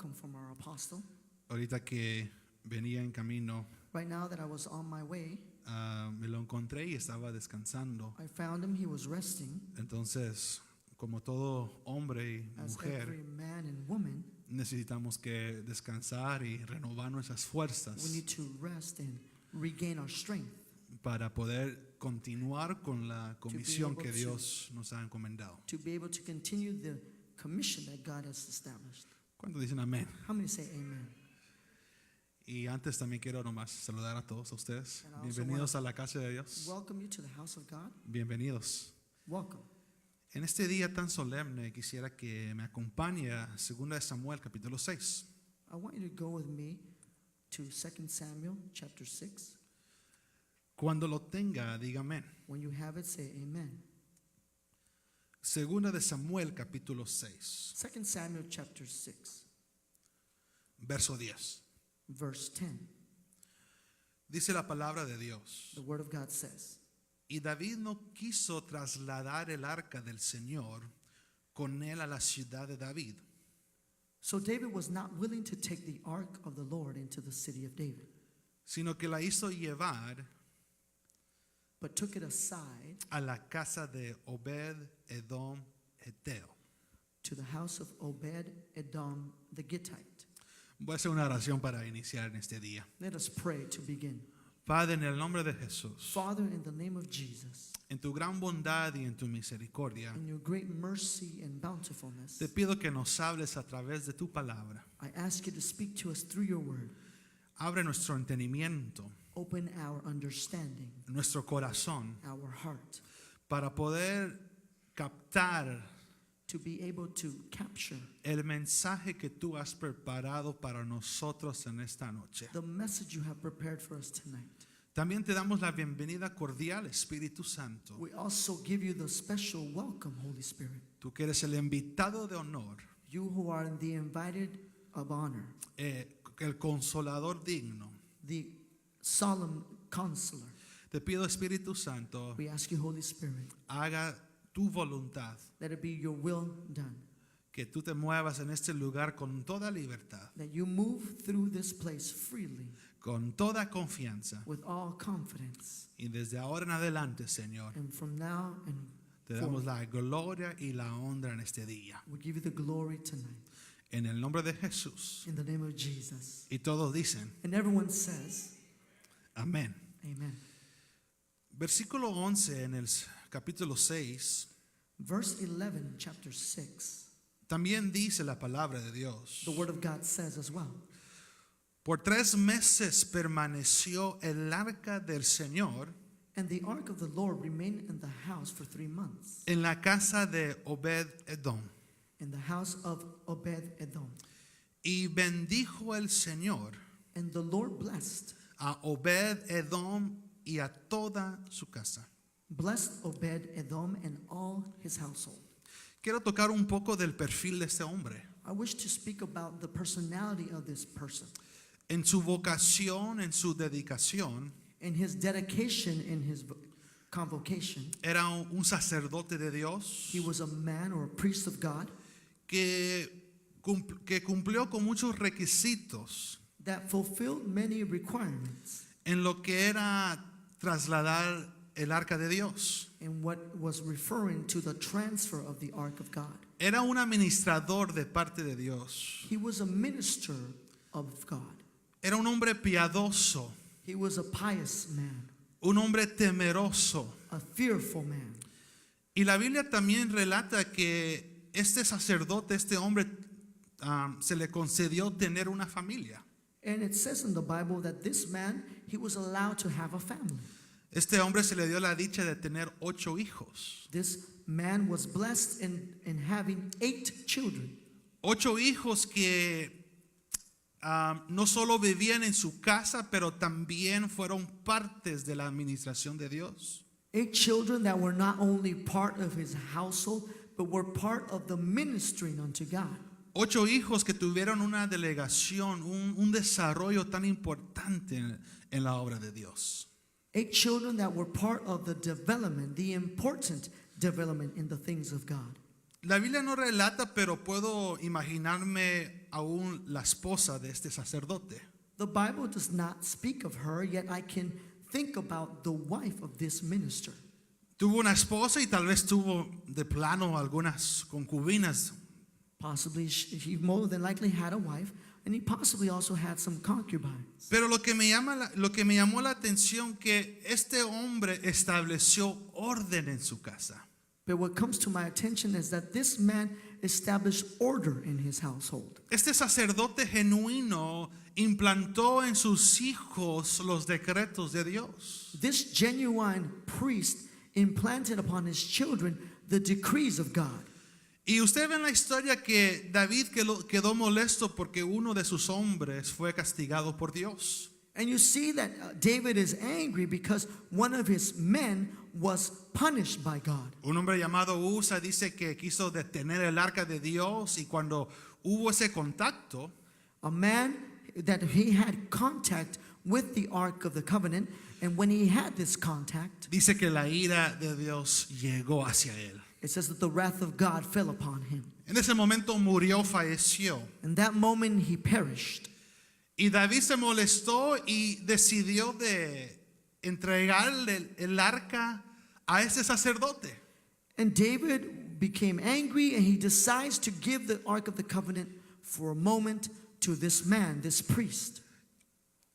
welcome from our apostle. Ahorita que venía en camino, Right now that I was on my way, me lo encontré y estaba descansando. I found him. He was resting. Entonces, como todo hombre y As mujer, every man and woman, necesitamos que descansar y renovar nuestras we fuerzas need to rest and regain our strength para poder continuar con la comisión able que to- Dios nos ha encomendado. to be able to continue the commission that God has established. ¿Cuántos dicen amén? How many say amen? Y antes también quiero nomás saludar a todos ustedes. And I also Bienvenidos a la casa de Dios. Welcome you to the house of God. Bienvenidos. Welcome. En este día tan solemne quisiera que me acompañe a 2 Samuel capítulo 6. I want you to go with me to 2 Samuel chapter 6. Cuando lo tenga, diga amén. When you have it, say amen. 2 Samuel capítulo 6, 2 Samuel chapter 6, verso 10. verse 10. Dice la palabra de Dios. The word of God says, Y David no quiso trasladar el arca del Señor con él a la ciudad de David, so David was not willing to take the ark of the Lord into the city of David, sino que la hizo llevar but took it aside a la casa de Obed Edom Eteo. to the house of Obed Edom the Gittite. Voy a hacer una oración para iniciar en este día. Let us pray to begin. Padre, en el nombre de Jesús, Father, in the name of Jesus, en tu gran bondad y en tu misericordia, in your great mercy and bountifulness, te pido que nos hables a través de tu palabra. I ask you to speak to us through your word. Abre nuestro entendimiento, Open our understanding, nuestro corazón, our heart, para poder captar to be able to capture el mensaje que tú has preparado para nosotros en esta noche. the message you have prepared for us tonight. También te damos la bienvenida cordial, Espíritu Santo. We also give you the special welcome, Holy Spirit. Tú que eres el invitado de honor, You who are the invited of honor, el consolador digno. the solemn counselor. Te pido, Espíritu Santo, We ask you, Holy Spirit, haga tu voluntad, let it be your will done. que tú te muevas en este lugar con toda libertad, That you move through this place freely, con toda confianza. with all confidence. Y desde ahora en adelante, Señor, And from now and te damos forward, la gloria y la honra en este día. we give you the glory tonight. En el nombre de Jesús. In the name of Jesus. Y todos dicen, And everyone says, amén. amen. Versículo 11 en el capítulo 6, Verse 11, chapter 6. también dice la palabra de Dios. The word of God says as well, Por 3 meses permaneció el arca del Señor and the ark of the Lord remained in the house for 3 months, en la casa de Obed Edom. in the house of Obed Edom. Y bendijo el Señor And the Lord blessed, a Obed Edom y a toda su casa. blessed Obed Edom and all his household. Quiero tocar un poco del perfil de este hombre. I wish to speak about the personality of this person, En su vocación, en su dedicación, in his dedication, in his convocation. era un sacerdote de Dios He was a man or a priest of God que cumplió con muchos requisitos that fulfilled many requirements en lo que era trasladar el arca de Dios. in what was referring to the transfer of the ark of God. Era un administrador de parte de Dios. He was a minister of God. Era un hombre piadoso, He was a pious man, un hombre temeroso. a fearful man. Y la Biblia también relata que este sacerdote, este hombre, se le concedió tener una familia. And it says in the Bible that this man, he was allowed to have a family. Este hombre se le dio la dicha de tener 8 hijos. This man was blessed in having 8 children. 8 hijos que no solo vivían en su casa, pero también fueron partes de la administración de Dios. 8 children that were not only part of his household, but were part of the ministering unto God. 8 hijos que tuvieron una delegación, un desarrollo tan importante en la obra de Dios. 8 children that were part of the development, the important development in the things of God. La Biblia no relata, pero puedo imaginarme aún la esposa de este sacerdote. The Bible does not speak of her, yet I can think about the wife of this minister. Tuvo una esposa y tal vez tuvo de plano algunas concubinas. Possibly he more than likely had a wife, and he possibly also had some concubines. Pero lo que me llamó la atención que este hombre estableció orden en su casa. But what comes to my attention is that this man established order in his household. Este sacerdote genuino implantó en sus hijos los decretos de Dios. This genuine priest implanted upon his children the decrees of God. Y usted ve en la historia que David quedó molesto porque uno de sus hombres fue castigado por Dios. And you see that David is angry because one of his men was punished by God. Un hombre llamado Usa dice que quiso detener el arca de Dios y cuando hubo ese contacto, A man that he had contact with the Ark of the Covenant, and when he had this contact, dice que la ira de Dios llegó hacia él. it says that the wrath of God fell upon him. En ese momento murió, falleció. In that moment he perished. Y David se molestó y decidió de entregarle el arca a ese sacerdote. And David became angry and he decides to give the Ark of the Covenant for a moment to this man, this priest.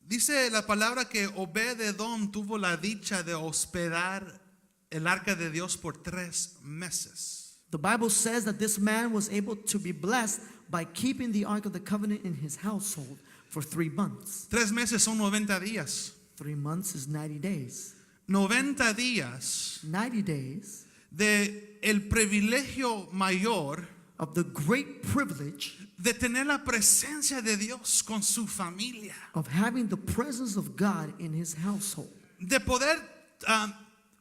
Dice la palabra que Obed-Edom tuvo la dicha de hospedar el arca de Dios por 3 meses. The Bible says that this man was able to be blessed by keeping the Ark of the Covenant in his household for 3 months. 3 meses son 90 días. 3 months is 90 days. 90 días 90 days de el privilegio mayor of the great privilege de tener la presencia de Dios con su familia. of having the presence of God in his household. De poder,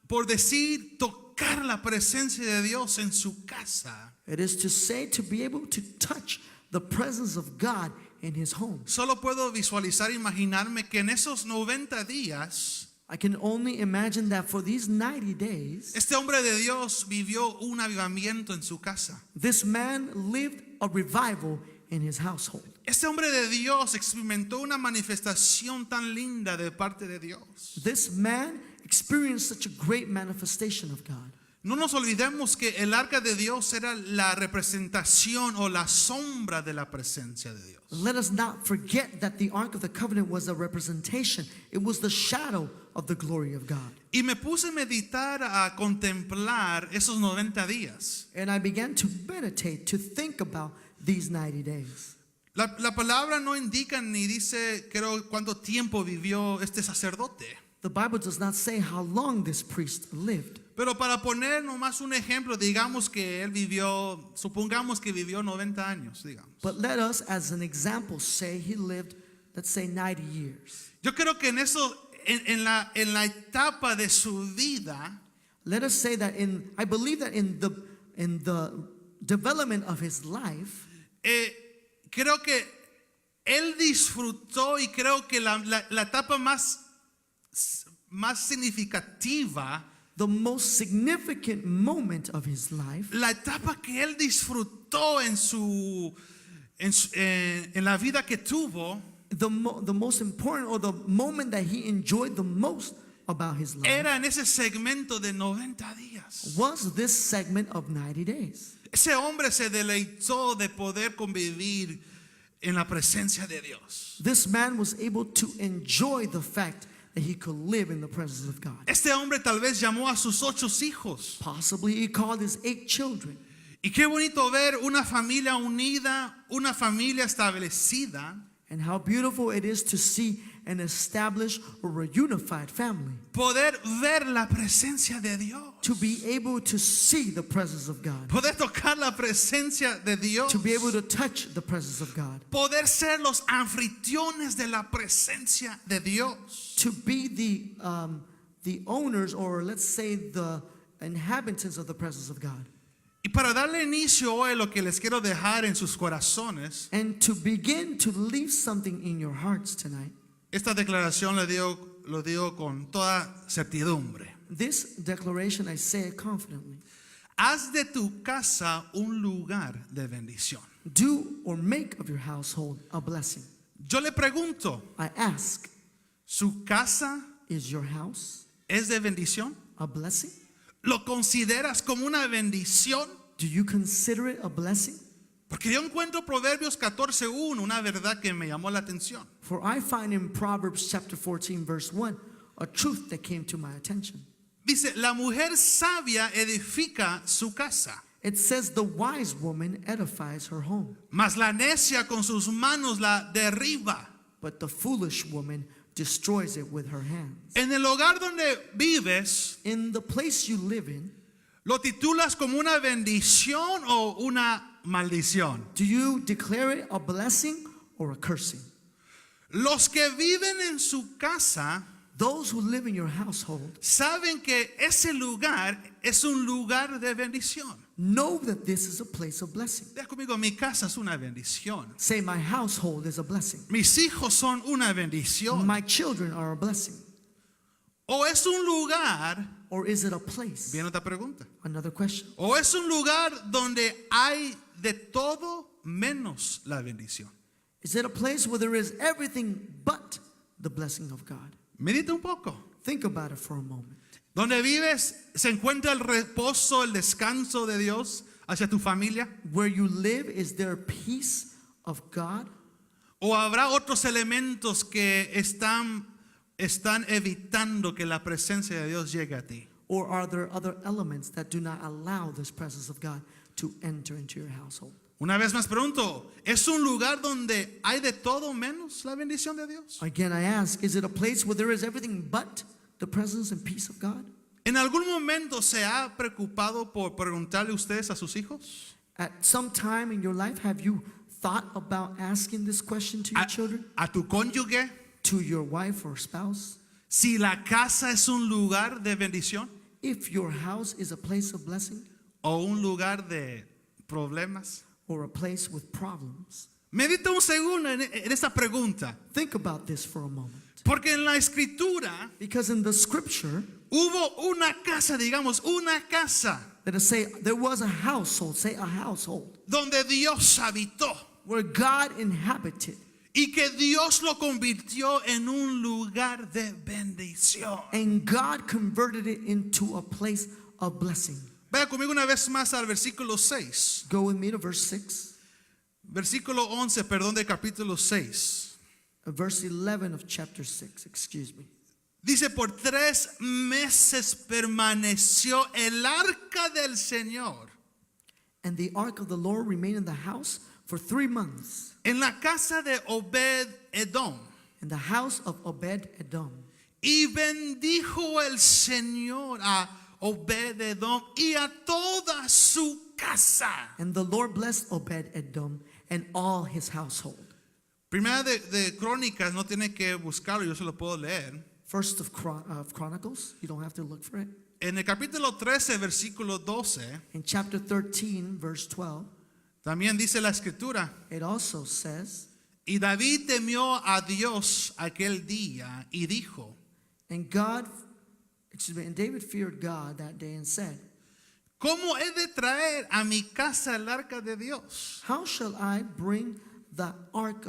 por decir, tocar la presencia de Dios en su casa. It is to say, to be able to touch the presence of God in his home. Solo puedo visualizar, imaginarme que en esos 90 días, I can only imagine that for these 90 days, este hombre de Dios vivió un avivamiento en su casa. this man lived a revival in his household. Este hombre de Dios experimentó una manifestación tan linda de parte de Dios. This man experienced such a great manifestation of God. No nos olvidemos que el arca de Dios era la representación o la sombra de la presencia de Dios. Let us not forget that the Ark of the Covenant was a representation. It was the shadow of the glory of God. Y me puse a meditar, a contemplar esos 90 días. And I began to meditate, to think about these 90 days. La palabra no indica ni dice, creo, cuánto tiempo vivió este sacerdote. The Bible does not say how long this priest lived. Pero para poner nomás un ejemplo, digamos que él vivió, supongamos que vivió 90 años, digamos. But let us, as an example, say he lived, let's say, 90 years. Yo creo que en eso, en la etapa de su vida, Let us say that I believe that in the development of his life, creo que él disfrutó y creo que la etapa más significativa, the most significant moment of his life, la etapa que él disfrutó en la vida que tuvo, the most important, or the moment that he enjoyed the most about his life, era en ese segmento de 90 días. was this segment of 90 days. Ese hombre se deleitó de poder convivir en la presencia de Dios. This man was able to enjoy the fact that he could live in the presence of God. Este hombre tal vez llamó a sus 8 hijos. Possibly he called his 8 children. Y qué bonito ver una familia unida, una familia establecida. And how beautiful it is to see an established or a unified family. Poder ver la presencia de Dios. To be able to see the presence of God. Poder tocar la presencia de Dios. To be able to touch the presence of God. Poder ser los anfitriones de la presencia de Dios. To be the owners, or let's say the inhabitants of the presence of God. Y para darle inicio hoy lo que les quiero dejar en sus corazones, And to begin to leave something in your hearts tonight. esta declaración lo digo con toda certidumbre. This declaration I say it confidently. Haz de tu casa un lugar de bendición. Do or make of your household a blessing. Yo le pregunto, I ask, ¿su casa is your house es de bendición? a blessing? ¿Lo consideras como una bendición? Do you consider it a blessing? Porque yo encuentro Proverbios 14:1, una verdad que me llamó la atención. For I find in Proverbs chapter 14 verse 1 a truth that came to my attention. Dice, la mujer sabia edifica su casa, It says the wise woman edifies her home, mas la necia con sus manos la derriba. but the foolish woman destroys it with her hands. En el hogar donde vives, In the place you live in, ¿lo titulas como una bendición o una maldición? do you declare it a blessing or a cursing? Los que viven en su casa Those who live in your household saben que ese lugar es un lugar de bendición. know that this is a place of blessing. Diga conmigo, mi casa es una bendición. Say, my household is a blessing. Mis hijos son una bendición. My children are a blessing. O es un lugar, Or is it a place? viene otra pregunta. Another question. O es un lugar donde hay de todo menos la bendición. Is it a place where there is everything but the blessing of God? Medita un poco. Think about it for a moment. Donde vives se encuentra el reposo, el descanso de Dios hacia tu familia. Where you live, is there peace of God? O habrá otros elementos que están evitando que la presencia de Dios llegue a ti. Or are there other elements that do not allow this presence of God to enter into your household? Una vez más pregunto, ¿es un lugar donde hay de todo menos la bendición de Dios? Again, I ask, is it a place where there is everything but the presence and peace of God? ¿En algún momento se ha preocupado por preguntarle ustedes a sus hijos? At some time in your life, have you thought about asking this question to your children, A tu cónyuge, to your wife or spouse? si la casa es un lugar de bendición If your house is a place of blessing o un lugar de problemas. or a place with problems? Medita un segundo en esta pregunta, Think about this for a moment. porque en la escritura Because in the scripture, hubo una casa, digamos, una casa let us say there was a household, say a household, donde Dios habitó where God inhabited, y que Dios lo convirtió en un lugar de bendición. and God converted it into a place of blessing. Vaya conmigo una vez más al versículo 6. Go with me to verse 6, Versículo 11, perdón, de capítulo 6. verse 11 of chapter 6, excuse me. Dice, por 3 meses permaneció el arca del Señor And the ark of the Lord remained in the house for 3 months, en la casa de Obed Edom. in the house of Obed Edom. Y bendijo el Señor a Obed Edom y a toda su casa. And the Lord blessed Obed Edom and all his household. Primera de Crónicas, no tiene que buscarlo, yo se lo puedo leer. First of Chronicles, you don't have to look for it. En el capítulo 13, versículo 12, In chapter 13, verse 12, también dice la escritura, it also says, y David temió a Dios aquel día y dijo, and David feared God that day and said, ¿cómo he de traer a mi casa el arca de Dios? how shall I bring the ark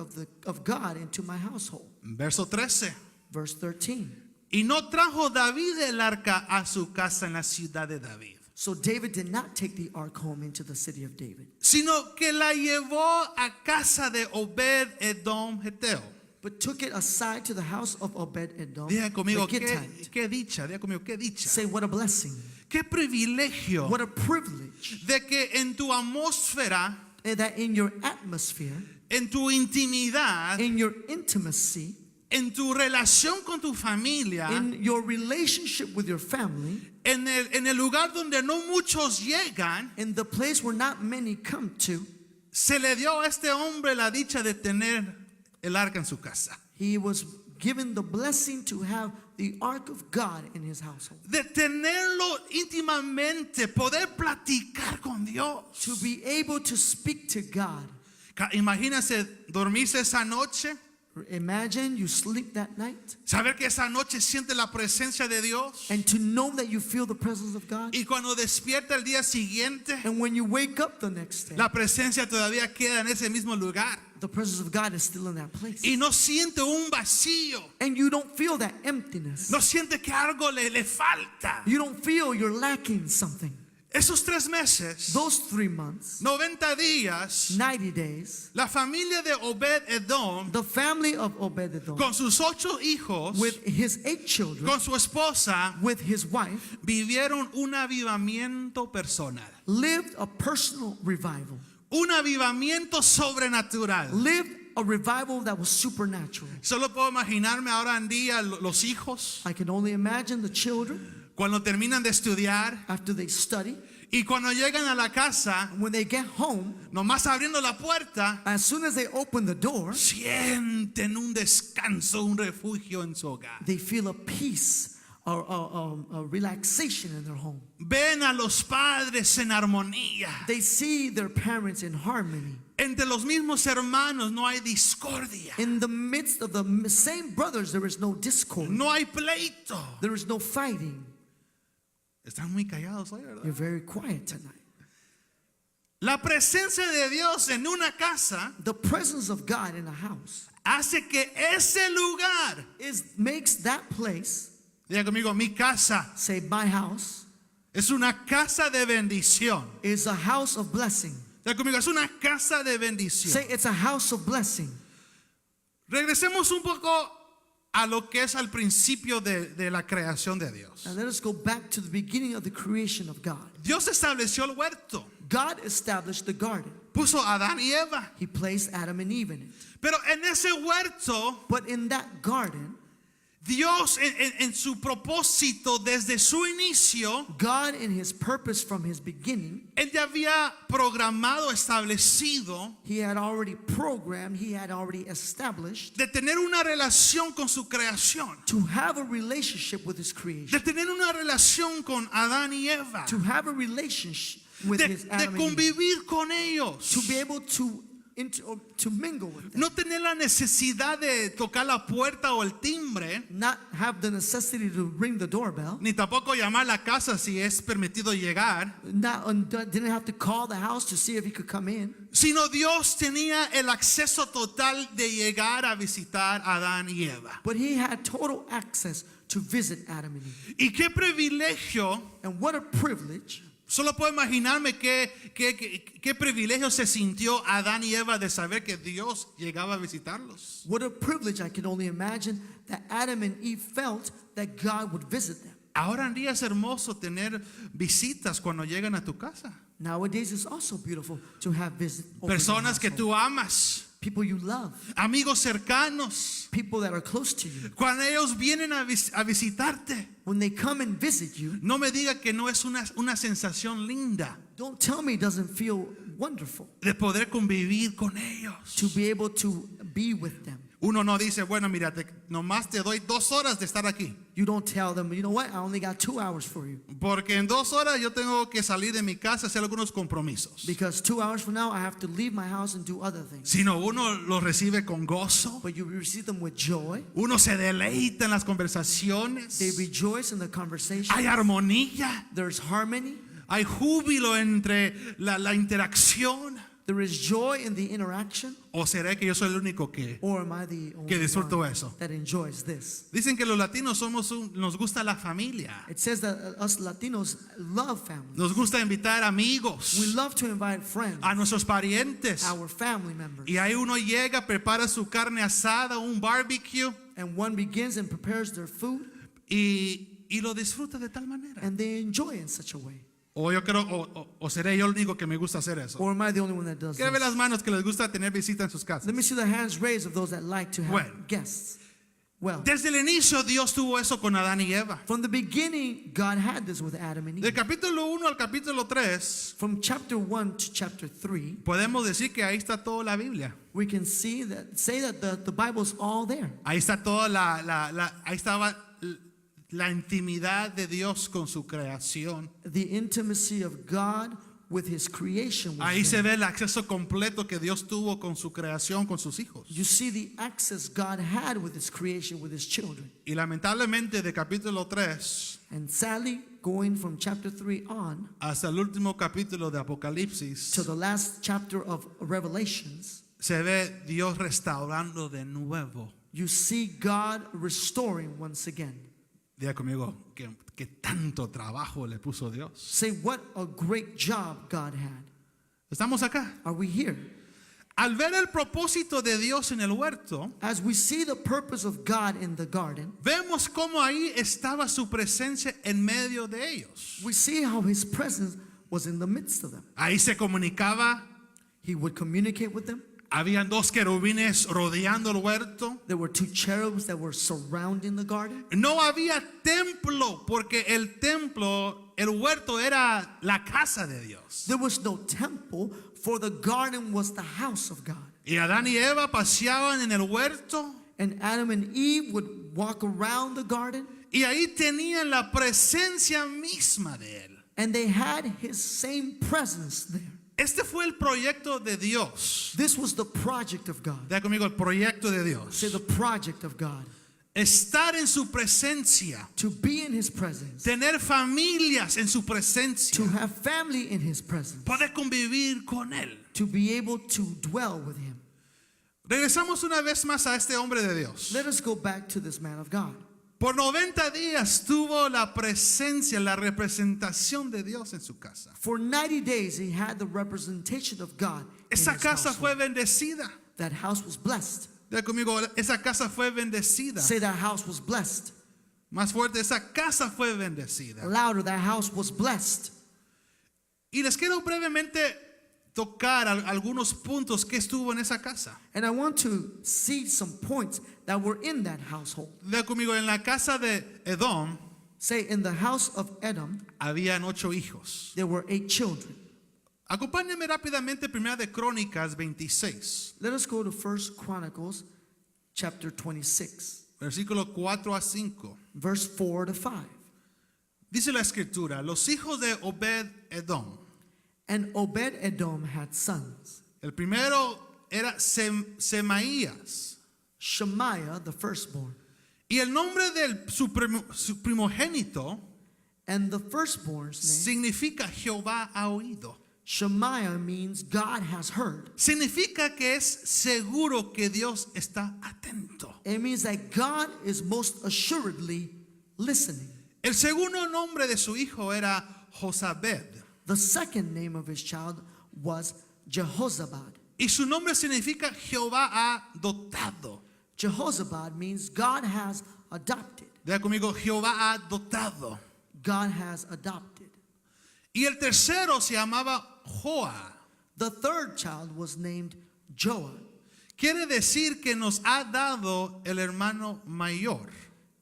of God into my household? Verso 13. Verse 13. Y no trajo David el arca a su casa en la ciudad de David, So David did not take the ark home into the city of David, sino que la llevó a casa de Obed Edom Geteo. but took it aside to the house of Obed Edom, Diga conmigo, the Gittite. qué dicha, diga conmigo, qué dicha, Say, what a blessing, qué privilegio what a privilege, de que en tu atmósfera, and that in your atmosphere, en tu intimidad, in your intimacy, en tu relación con tu familia, in your relationship with your family, en el lugar donde no muchos llegan, in the place where not many come to, se le dio a este hombre la dicha de tener el arca en su casa, he was given the blessing to have the ark of God in his household, de tenerlo íntimamente, poder platicar con Dios. to be able to speak to God. Imagínese dormirse esa noche Imagine you sleep that night Saber que esa noche siente la presencia de Dios. and to know that you feel the presence of God. Y cuando despierta el día siguiente, And when you wake up the next day, la presencia todavía queda en ese mismo lugar. the presence of God is still in that place. Y no siente un vacío. And you don't feel that emptiness. No siente que algo le falta. You don't feel you're lacking something. Esos 3 meses, Those 3 months, 90 días, 90 days, la familia de Obed Edom, the family of Obed-Edom, con sus 8 hijos, with his 8 children, con su esposa, with his wife, vivieron un avivamiento personal. lived a personal revival. Un avivamiento sobrenatural. Lived a revival that was supernatural. Solo puedo imaginarme ahora en día los hijos, I can only imagine the children cuando terminan de estudiar after they study, y cuando llegan a la casa, and when they get home, nomás abriendo la puerta, as soon as they open the door, sienten un descanso, un refugio en su hogar. they feel a peace or a relaxation in their home. Ven a los padres en armonía. They see their parents in harmony. Entre los mismos hermanos no hay discordia. In the midst of the same brothers, there is no discord. No hay pleito. There is no fighting. Están muy callados hoy, You're ¿verdad? very quiet tonight. La presencia de Dios en una casa The presence of God in a house hace que ese lugar, makes that place, diga conmigo, mi casa say my house, es una casa de bendición. is a house of blessing. Diga conmigo, es una casa de Say bendición. it's a house of blessing. Regresemos un poco a lo que es al principio de la creación de Dios. Now let us go back to the beginning of the creation of God. Dios estableció el huerto, God established the garden. puso a Adán y Eva. He placed Adam and Eve in it. Pero en ese huerto, But in that garden, Dios en su propósito desde su inicio, God in his purpose from his beginning, Él ya había programado, establecido he had already programmed, he had already established de tener una relación con su creación, to have a relationship with his creation, de tener una relación con Adán y Eva, to have a relationship with his de Adam and Eve, convivir con ellos, to be able to mingle with them, no tener la necesidad de tocar la puerta o el timbre, not have the necessity to ring the doorbell, ni tampoco llamar a la casa si es permitido llegar, didn't have to call the house to see if he could come in, sino Dios tenía el acceso total de llegar a visitar a Adán y Eva. but he had total access to visit Adam and Eve. Y qué privilegio. And what a privilege. Solo puedo imaginarme qué privilegio se sintió Adán y Eva de saber que Dios llegaba a visitarlos. What a privilege. I can only imagine that Adam and Eve felt that God would visit them. Ahora en día es hermoso tener visitas cuando llegan a tu casa. Nowadays it's also beautiful to have Personas que tú amas, people you love, amigos cercanos. people that are close to you. Cuando ellos vienen a visitarte, When they come and visit you, no me diga que no es una sensación linda don't tell me it doesn't feel wonderful de poder convivir con ellos. to be able to be with them. Uno no dice, bueno, mira, nomás te doy 2 horas de estar aquí. You don't tell them, you know what, I only got 2 hours for you. Porque en 2 horas yo tengo que salir de mi casa a hacer algunos compromisos. Because 2 hours from now, I have to leave my house and do other things. Sino uno los recibe con gozo. But you receive them with joy. Uno se deleita en las conversaciones. They rejoice in the conversation. Hay armonía. There's harmony. Hay júbilo entre la interacción. There is joy in the interaction. ¿O será que yo soy el único que Or am I the que only disfruto one eso? that enjoys this? Dicen que los latinos nos gusta la familia. It says that us Latinos love family. Nos gusta invitar amigos, We love to invite friends, a nuestros parientes. our family members. Y ahí uno llega, prepara su carne asada, un barbecue, And one begins and prepares their food, y lo disfruta de tal manera. and they enjoy in such a way. O yo creo, o seré yo el único que me gusta hacer eso. Or am I the only one that does ¿Quiere ver this? las manos que les gusta tener visita en sus casas? Let me see the hands raised of those that like to have Bueno. guests. Well, Desde el inicio Dios tuvo eso con Adán y Eva. from the beginning, God had this with Adam and Del Eve. capítulo 1 al capítulo 3, From chapter 1 to chapter 3, podemos decir que ahí está toda la Biblia. we can say that the Bible's all there. Ahí está toda ahí estaba la intimidad de Dios con su creación. The intimacy of God with his creation was Ahí se there. ve el acceso completo que Dios tuvo con su creación, con sus hijos. You see the access God had with his creation, with his children. Y lamentablemente de capítulo 3 And sadly, going from chapter 3 on hasta el último capítulo de to Apocalipsis, the last chapter of Revelations, se ve Dios restaurando de nuevo. you see God restoring once again. Diga conmigo, que tanto trabajo le puso Dios. Say, what a great job God had. Estamos acá. Are we here? Al ver el propósito de Dios en el huerto, As we see the purpose of God in the garden, vemos cómo ahí estaba su presencia en medio de ellos. we see how his presence was in the midst of them. Ahí se comunicaba, He would communicate with them. habían dos querubines rodeando el huerto. There were two cherubs that were surrounding the garden. No había templo, porque el templo, el huerto era la casa de Dios. There was no temple, for the garden was the house of God. Y Adán y Eva paseaban en el huerto And Adam and Eve would walk around the garden, y ahí tenían la presencia misma de él. and they had his same presence there. Este fue el proyecto de Dios. This was the project of God. Diga conmigo, el proyecto de Dios. Say, the project of God. Estar en su presencia, To be in his presence, tener familias en su to presencia, have family in his presence, poder convivir con él. to be able to dwell with him. Regresamos una vez más a este hombre de Dios. Let us go back to this man of God. Por 90 días tuvo la presencia, la representación de Dios en su casa. For 90 days, he had the representation of God. In Esa his casa household. fue bendecida. That house was blessed. Diga conmigo, esa casa fue bendecida. Say, that house was blessed. Más fuerte, esa casa fue bendecida. Louder, that house was blessed. Y les quiero brevemente tocar algunos puntos que estuvo en esa casa. And I want to see some points that were in that household. Diga conmigo, en la casa de Edom Say, in the house of Edom, habían 8 hijos. there were 8 children. Acompáñenme rápidamente, primera de Crónicas 26, Let us go to 1 Chronicles chapter 26, versículo 4 a 5. verse 4 to 5. Dice la escritura, los hijos de Obed Edom. And Obed Edom had sons. El primero era Semaías. Shemaiah, the firstborn. Y el nombre de su primogénito And the firstborn's name, significa Jehová ha oído. Shemaiah, means God has heard. Significa que es seguro que Dios está atento. It means that God is most assuredly listening. El segundo nombre de su hijo era Josabed. The second name of his child was Jehozabad. Y su nombre significa Jehová ha dotado. Jehozabad means God has adopted. Diga conmigo, Jehová ha dotado. God has adopted. Y el tercero se llamaba Joa. The third child was named Joah. Quiere decir que nos ha dado el hermano mayor.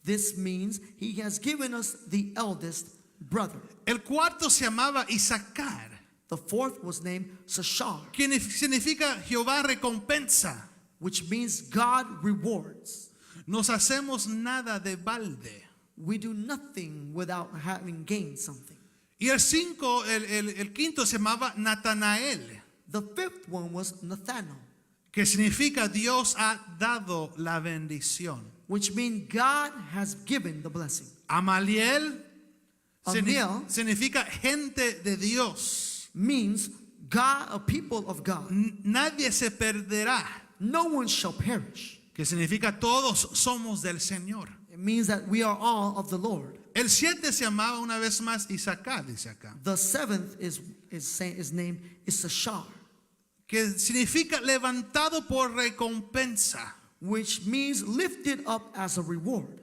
This means he has given us the eldest brother. El cuarto se llamaba Isaacar, The fourth was named Sashar, que significa Jehová recompensa. which means God rewards. Nos hacemos nada de balde. We do nothing without having gained something. Y el quinto se llamaba Natanael, The fifth one was Nathanael, que significa Dios ha dado la bendición. which means God has given the blessing. Amaliel Amiel significa gente de Dios. means God, a people of God. Nadie se perderá, No one shall perish. que significa todos somos del Señor. It means that we are all of the Lord. El 7 se llamaba una vez más Isaacar, dice acá, The seventh is named Issachar, que significa levantado por recompensa. which means lifted up as a reward.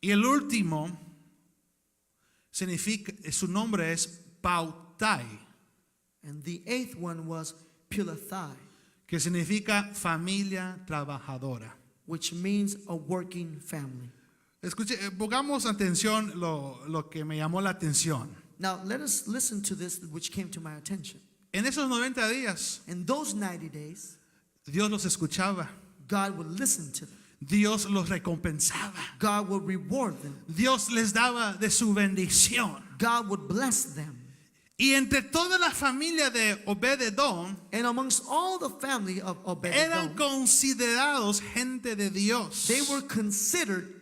Y el último significa, su nombre es Pautai, And the eighth one was Pilathai, que significa familia trabajadora. which means a working family. Escuche, pongamos atención lo que me llamó la atención. Now let us listen to this, which came to my attention. En esos 90 días, In those 90 days, Dios los escuchaba, God would listen to them. Dios los recompensaba, God would reward them. Dios les daba de su bendición. God would bless them. Y entre toda la familia de Obed-Edom And amongst all the family of eran Obed-Edom, considerados gente de Dios. they were considered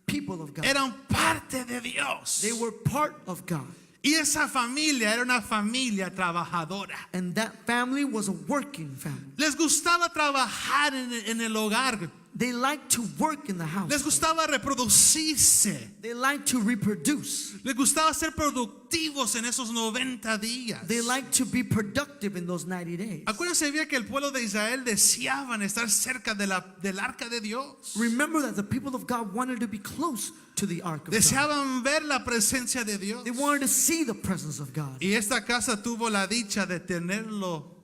people of God. Eran parte de Dios. They were part of God. Y esa familia era una familia trabajadora. And that family was a working family. Les gustaba trabajar en el hogar. They liked to work in the house. Les gustaba reproducirse. They liked to reproduce. Les gustaba ser productivos en esos 90 días. They liked to be productive in those 90 days. Acuérdense bien que el pueblo de Israel deseaban estar cerca del arca de Dios. Remember that the people of God wanted to be close to the ark of God. Deseaban ver la presencia de Dios. They wanted to see the presence of God. Y esta casa tuvo la dicha de tenerlo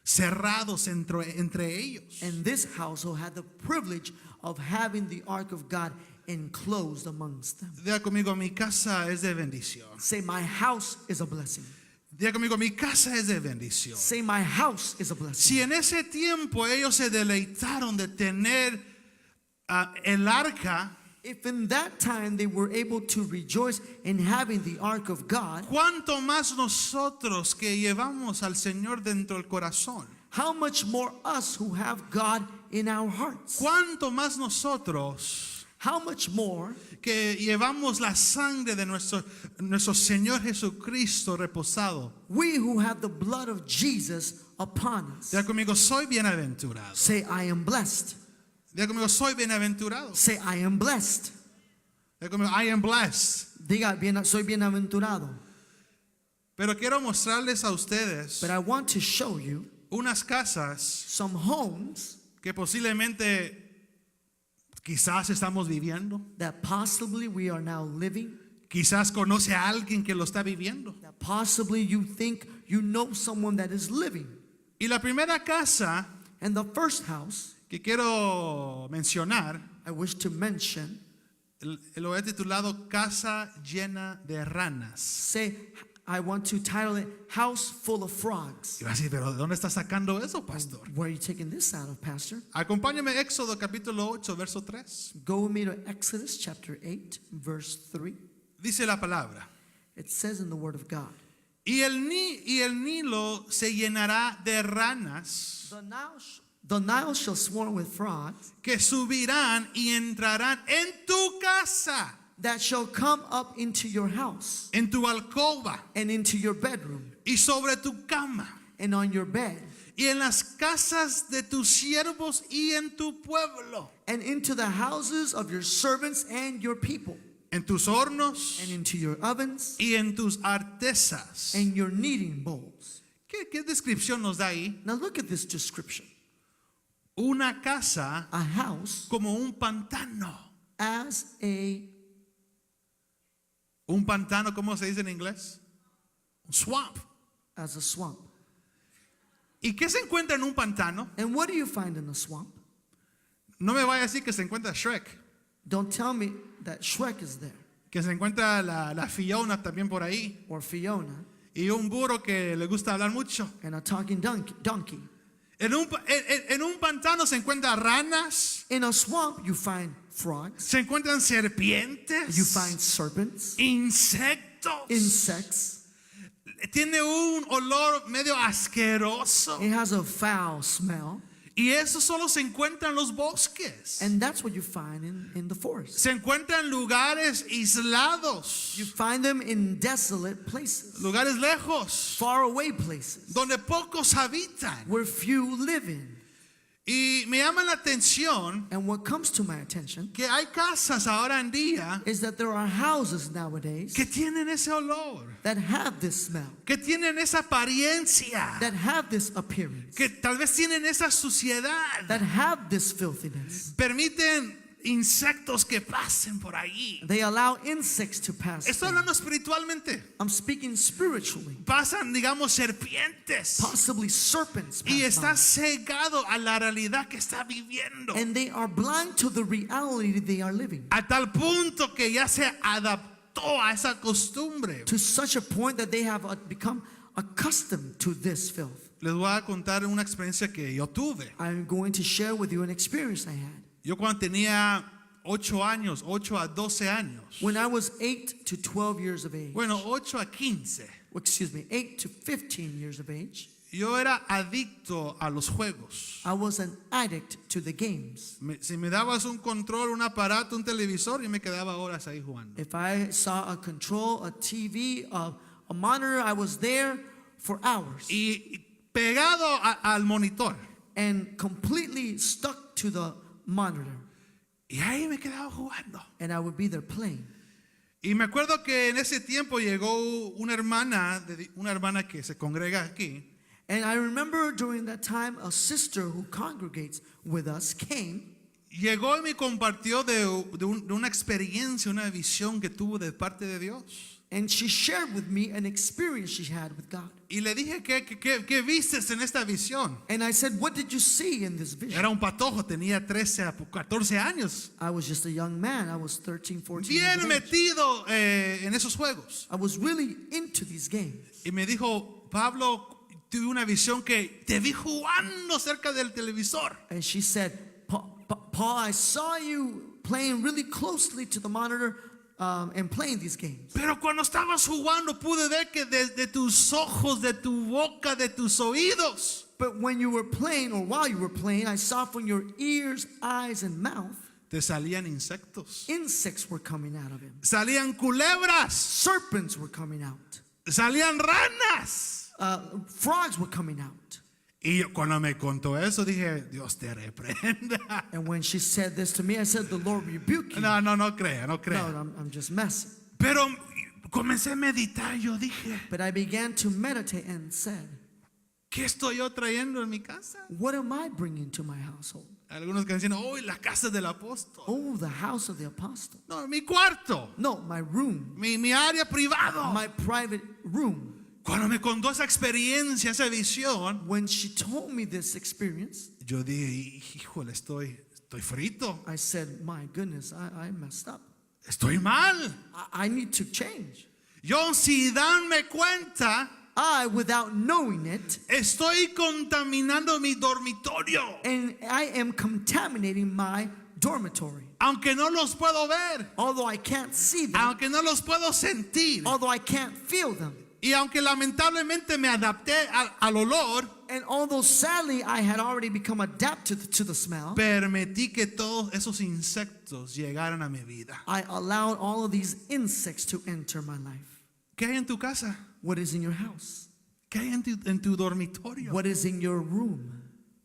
cerrados entre ellos. And this household had the privilege of having the ark of God enclosed amongst them. Diga conmigo, mi casa es de bendición. Say, my house is a blessing. Diga conmigo, mi casa es de bendición. Say, my house is a blessing. Si en ese tiempo ellos se deleitaron de tener el arca, If in that time they were able to rejoice in having the ark of God, ¿cuánto más nosotros que llevamos al Señor dentro del corazón? how much more us who have God in our hearts? ¿Cuánto más nosotros How much more que llevamos la sangre de nuestro Señor Jesucristo reposado? we who have the blood of Jesus upon us? Diga conmigo, soy bienaventurado. Say, I am blessed. Diga conmigo, soy bienaventurado. Say, I am blessed. Diga conmigo, I am blessed. Diga, soy bienaventurado. Pero quiero mostrarles a ustedes But I want to show you unas casas some homes que posiblemente quizás estamos viviendo. that possibly we are now living, Quizás conoce a alguien que lo está viviendo. that possibly you think you know someone that is living. Y la primera casa And the first house que quiero mencionar, I wish to mention, lo he titulado Casa llena de ranas. say, I want to title it House Full of Frogs. Y va a decir, pero ¿de dónde está sacando eso, pastor? Where are you taking this out of, Pastor? Acompáñame Éxodo capítulo 8, verso 3. Go with me to Exodus chapter 8, verse 3. Dice la palabra. It says in the Word of God, Y el Nilo se llenará de ranas the Nile shall swarm with frogs que subirán y entrarán en tu casa, that shall come up into your house en tu alcoba and into your bedroom y sobre tu cama and on your bed y en las casas de tus siervos y en tu pueblo, and into the houses of your servants and your people en tus hornos and into your ovens y en tus artesas. and your kneading bowls. ¿Qué descripción nos da ahí? Now look at this description. Una casa A house como un pantano. as Un pantano, ¿cómo se dice en inglés? Un swamp. a swamp. ¿Y qué se encuentra en un pantano? And what do you find in a swamp? No me vaya a decir que se encuentra Shrek, Don't tell me that Shrek is there que se encuentra la Fiona también por ahí, or Fiona y un burro que le gusta hablar mucho. and a talking donkey. En un pantano se encuentran ranas, In a swamp you find frogs, se encuentran serpientes, you find serpents, insectos. insects. Tiene un olor medio asqueroso. It has a foul smell. Y eso solo se encuentra en los bosques. And that's what you find in the forest. Se encuentra en lugares aislados, You find them in desolate places, lugares lejos, far away places, donde pocos habitan. where few live in. Y me llama la atención And what comes to my attention que hay casas ahora en día is that there are houses nowadays que tienen ese olor, that have this smell, que tienen esa apariencia, that have this appearance, que tal vez tienen esa suciedad. that have this filthiness. Permiten insectos que pasen por ahí. They allow insects to pass Estoy through. hablando espiritualmente. I'm speaking spiritually. Pasan, digamos, serpientes. Possibly serpents Y pass está by. cegado a la realidad que está viviendo. And they are blind to the reality they are living, A tal punto que ya se adaptó a esa costumbre. to such a point that they have become accustomed to this filth. Les voy a contar una experiencia que yo tuve. I'm going to share with you an experience I had. Yo cuando tenía 8 años, 8 a 12 años. When I was 8 to 12 years of age, Bueno, 8 a 15. 8 to 15 years of age, yo era adicto a los juegos. I was an addict to the games. Si me dabas un control, un aparato, un televisor, yo me quedaba horas ahí jugando. If I saw a control, a TV, a monitor, I was there for hours Y pegado al monitor. and completely stuck to the monitor. Y ahí me quedaba jugando. And I would be there playing. Y me acuerdo que en ese tiempo llegó una hermana que se congrega aquí. And I remember during that time, a sister who congregates with us came. Llegó y me compartió de una experiencia, una visión que tuvo de parte de Dios. And she shared with me an experience she had with God. Y le dije, ¿qué vistes en esta visión? And I said, what did you see in this vision? Era un patojo, tenía 13 a 14 años. I was just a young man. I was 13, 14 Bien years of age. metido en esos juegos. I was really into these games. Y me dijo, Pablo, tuve una visión que te vi jugando cerca del televisor. And she said, Paul, I saw you playing really closely to the monitor and playing these games. Pero cuando estabas jugando pude ver que desde tus ojos, de tu boca, de tus oídos, But when you were playing, or while you were playing, I saw from your ears, eyes, and mouth, te salían insectos. insects were coming out of him. Salían culebras. Serpents were coming out. Salían ranas. Frogs were coming out. Y yo, cuando me contó eso, dije, Dios te reprenda. And when she said this to me, I said, the Lord rebuke you. No crea, no No, crea. I'm just messing. Pero comencé a meditar, yo dije, But I began to meditate and said, ¿qué estoy yo trayendo en mi casa? what am I bringing to my household? Algunos que decían, oh, la casa del apóstol. Oh, the house of the apostle. No, mi cuarto, No, my room, mi área privado. my private room. Cuando me contó esa experiencia, esa visión, When she told me this experience, yo dije, híjole, estoy frito, I said, my goodness, I messed up. estoy mal. I need to change. Yo sin darme cuenta, I, without knowing it, estoy contaminando mi dormitorio. and I am contaminating my dormitory. Aunque no los puedo ver, Although I can't see them, aunque no los puedo sentir, although I can't feel them, y aunque lamentablemente me adapté al olor, and although sadly I had already become adapted to the smell, permití que todos esos insectos llegaran a mi vida. I allowed all of these insects to enter my life. ¿Qué hay en tu casa? What is in your house? ¿Qué hay en tu dormitorio? What is in your room?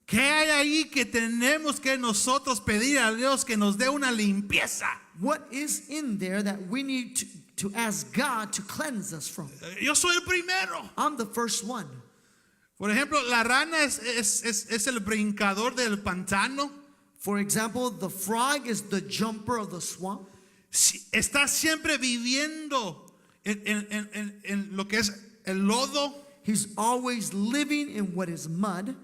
¿Qué hay ahí que tenemos que nosotros pedir a Dios que nos dé una limpieza? What is in there that we need to ask God to cleanse us from? Yo soy el primero. I'm the first one. Por ejemplo, la rana es el brincador del pantano. For example, the frog is the jumper of the swamp. Está siempre viviendo en lo que es el lodo. He's always living in what is mud.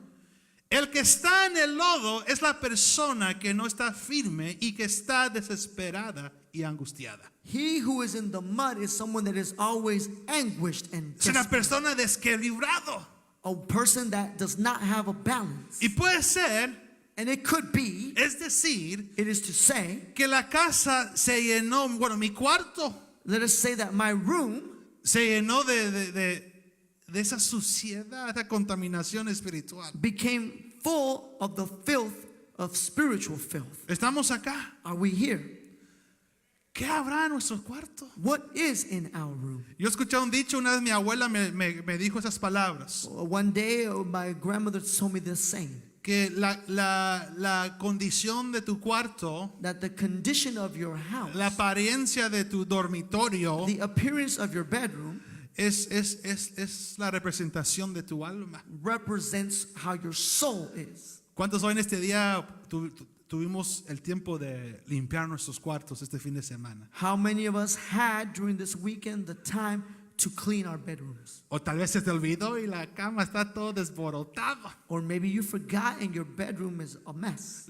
El que está en el lodo es la persona que no está firme y que está desesperada y angustiada. He who is in the mud is someone that is always anguished and Es una desperate. persona desequilibrado. A person that does not have a balance. Y puede ser, And it could be, es decir, it is to say, que la casa se llenó, bueno, mi cuarto let us say that my room se llenó de esa suciedad, esa contaminación espiritual. became full of the filth of spiritual filth. Estamos acá. Are we here? ¿Qué habrá en nuestro cuarto? What is in our room? Yo escuché un dicho, una vez mi abuela me dijo esas palabras, One day, my grandmother told me this saying, que la condición de tu cuarto, that the condition of your house, la apariencia de tu dormitorio the appearance of your bedroom, es la representación de tu alma. represents how your soul is. ¿Cuántos hoy en este día tuvimos el tiempo de limpiar nuestros cuartos este fin de semana? How many of us had during this weekend the time to clean our bedrooms? O tal vez se te olvidó y la cama está todo desborotada. Or maybe you forgot and your bedroom is a mess.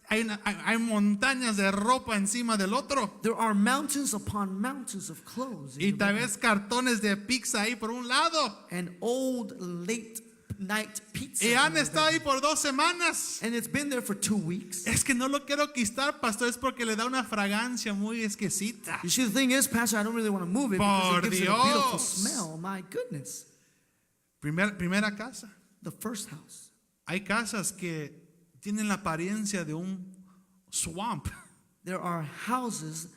Hay montañas de ropa encima del otro. There are mountains upon mountains of clothes in Y your tal bedroom. vez cartones de pizza ahí por un lado. And old late night pizza. Y han in our estado ahí bedroom. por 2 semanas. And it's been there for 2 weeks. Es que no lo quiero quitar, pastor, es porque le da una fragancia muy exquisita. You see, the thing is, Pastor, I don't really want to move it because Por it gives it a beautiful Dios. smell. My goodness. Primera casa. The first house. Hay casas que tienen la apariencia de un swamp, There are houses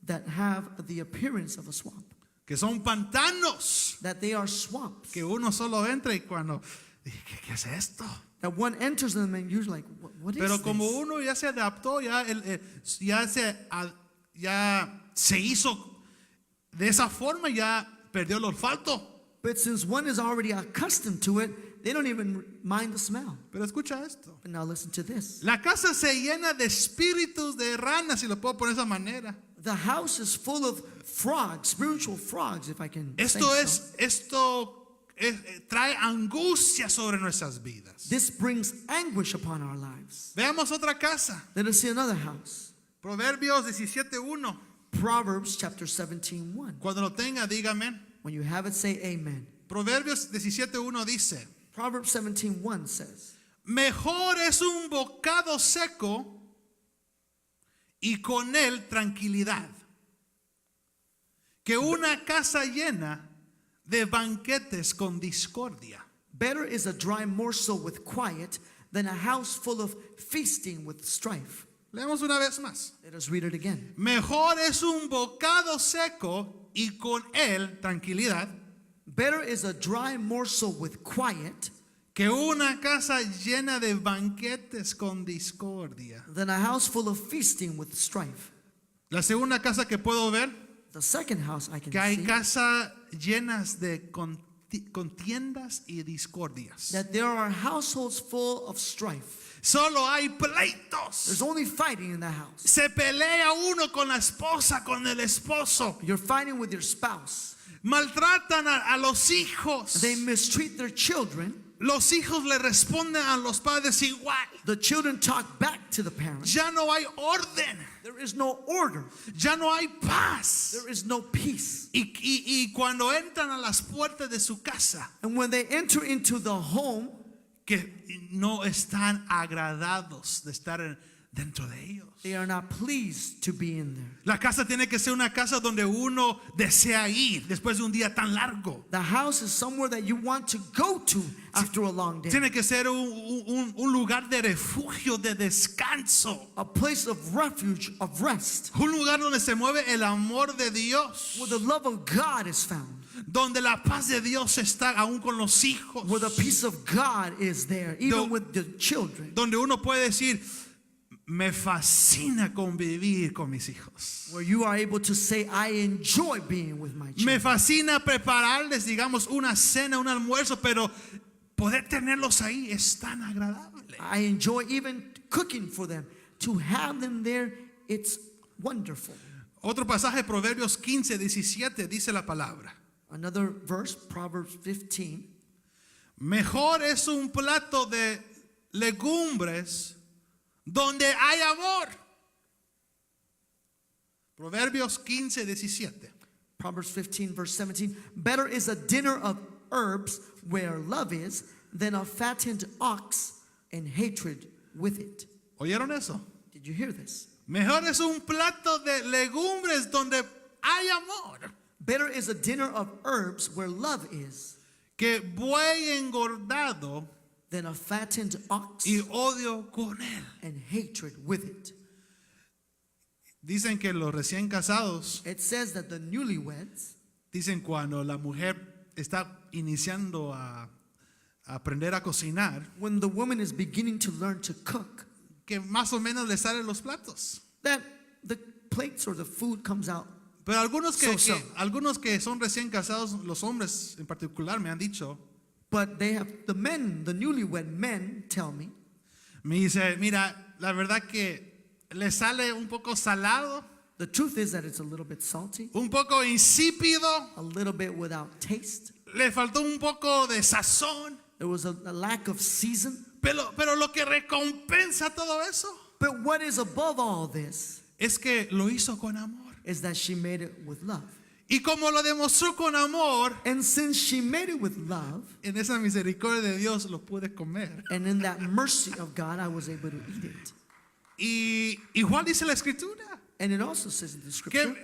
that have the appearance of a swamp. que son pantanos, That they are swamps. que uno solo entra y cuando, ¿qué es esto? That one enters them and you're like, what is Pero como this? uno ya se adaptó, ya se hizo de esa forma, ya perdió el olfato. But since one is already accustomed to it, they don't even mind the smell. Pero escucha esto. But now listen to this. La casa se llena de espíritus de ranas, si lo puedo poner de esa manera. The house is full of frogs, spiritual frogs, if I can say Esto so. trae angustia sobre nuestras vidas. This brings anguish upon our lives. Veamos otra casa. Let us see another house. Proverbios 17:1. Proverbs chapter 17:1. Cuando lo tenga, dígame. When you have it, say amen. Proverbios 17:1 dice: Proverbs 17:1 says, Mejor es un bocado seco y con él tranquilidad que una casa llena de banquetes con discordia. better is a dry morsel with quiet than a house full of feasting with strife. Leemos una vez más. Let us read it again. Mejor es un bocado seco y con él tranquilidad Better is a dry morsel with quiet que una casa llena de banquetes con discordia. than a house full of feasting with strife. La segunda casa que puedo ver, The second house I can que hay see casas llenas de contiendas y discordias. that there are households full of strife. Solo hay pleitos. There's only fighting in the house. Se pelea uno con la esposa, con el esposo. You're fighting with your spouse. Maltratan a los hijos. They mistreat their children. Los hijos le responden a los padres igual. The children talk back to the parents. Ya no hay orden. There is no order. Ya no hay paz. There is no peace. Y cuando entran a las puertas de su casa, And when they enter into the home, que no están agradados de estar dentro de ellos. they are not pleased to be in there. La casa tiene que ser una casa donde uno desea ir después de un día tan largo. The house is somewhere that you want to go to after a long day. Tiene que ser un lugar de refugio, de descanso. A place of refuge, of rest, Un lugar donde se mueve el amor de Dios. where the love of God is found, Donde la paz de Dios está aún con los hijos. where the peace of God is there, even Do- with the children, Donde uno puede decir, me fascina convivir con mis hijos. where you are able to say, I enjoy being with my Me children. fascina prepararles, digamos, una cena, un almuerzo, pero poder tenerlos ahí es tan agradable. I enjoy even cooking for them. To have them there, it's wonderful. Otro pasaje, Proverbios 15:17, dice la palabra. Another verse, Proverbs 15. Mejor es un plato de legumbres donde hay amor. Proverbios 15:17. Proverbs 15, verse 17. Better is a dinner of herbs where love is than a fattened ox and hatred with it. ¿Oyeron eso? Did you hear this? Mejor es un plato de legumbres donde hay amor Better is a dinner of herbs where love is que buey engordado than a fattened ox y odio con él. and hatred with it. Dicen que los recién casados, It says that the newlyweds, dicen cuando la mujer está iniciando a aprender a cocinar, when the woman is beginning to learn to cook, que más o menos le salen los platos. that the plates or the food comes out. Pero So. algunos que son recién casados, los hombres en particular, me han dicho, But they have, the men, the newlywed men tell me, me dice, mira, la verdad que le sale un poco salado, the truth is that it's a little bit salty, un poco insípido, a little bit without taste. le faltó un poco de sazón, There was a lack of season. pero lo que recompensa todo eso But what is above all this es que lo hizo con amor. is that she made it with love. Y como lo demostró con amor, And since she made it with love, en esa misericordia de Dios lo pude comer. and in that mercy of God, I was able to eat it. Y igual dice la escritura, And it also says in the scripture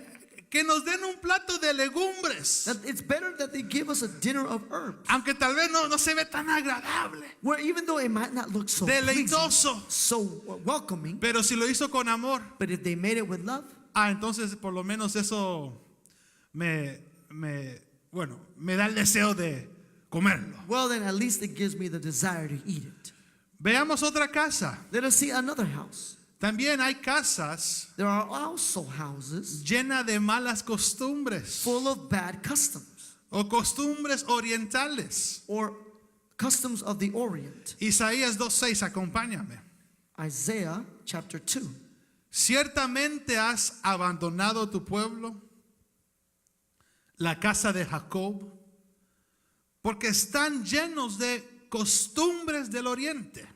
que nos den un plato de legumbres, that it's better that they give us a dinner of herbs, aunque tal vez no se ve tan agradable, where even though it might not look so pleasing, deleitoso, so welcoming, pero si lo hizo con amor, but if they made it with love, entonces por lo menos eso me da el deseo de comerlo. well, then at least it gives me the desire to eat it. Veamos otra casa. Let us see another house. También hay casas There are also houses llenas de malas costumbres full of bad customs o costumbres orientales. or customs of the Orient. Isaías 2:6, acompáñame. Isaiah chapter 2. Ciertamente has abandonado tu pueblo, la casa de Jacob, porque están llenos de costumbres del oriente.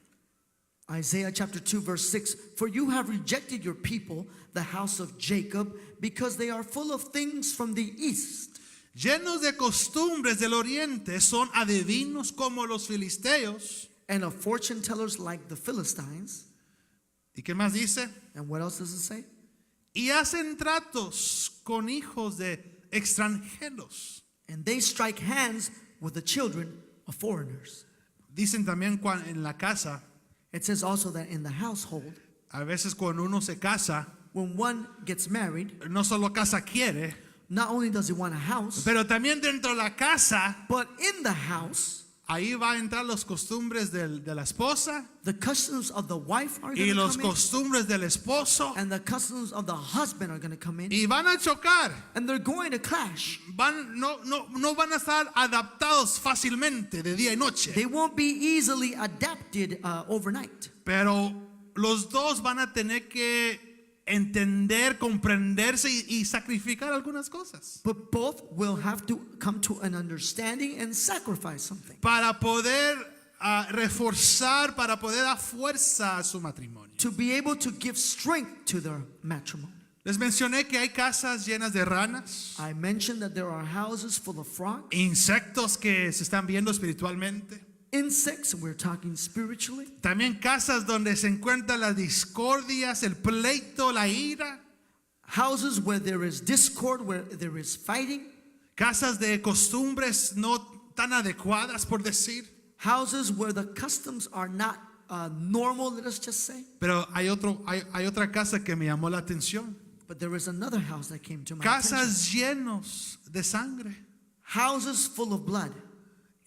Isaiah chapter 2 verse 6. For you have rejected your people, the house of Jacob, because they are full of things from the east. Llenos de costumbres del oriente, son adivinos como los filisteos. And of fortune tellers like the Philistines. ¿Y qué más dice? And what else does it say? Y hacen tratos con hijos de extranjeros. And they strike hands with the children of foreigners. Dicen también en la casa, It says also that in the household, a veces cuando uno se casa, when one gets married, no solo casa quiere, not only does he want a house, pero también dentro de la casa, but in the house, ahí va a entrar los costumbres de la esposa the customs of the wife are y going to los come in, costumbres del esposo, and the customs of the husband are going to come in, y van a chocar. and they're going to clash. No van a estar adaptados fácilmente de día y noche, They won't be easily adapted overnight. pero los dos van a tener que entender, comprenderse y sacrificar algunas cosas But both will have to come to an understanding and sacrifice something para poder reforzar, para poder dar fuerza a su matrimonio. to be able to give strength to their matrimony. Les mencioné que hay casas llenas de ranas, I mentioned that there are houses full of frogs, insectos que se están viendo espiritualmente. insects, we're talking spiritually. También casas donde se encuentran las discordias, el pleito, la ira. Houses where there is discord, where there is fighting. Casas de costumbres no tan adecuadas, por decir. Houses where the customs are not normal, let us just say. Pero hay otra casa que me llamó la atención. But there is another house that came to my attention. Casas llenos de sangre. Houses full of blood.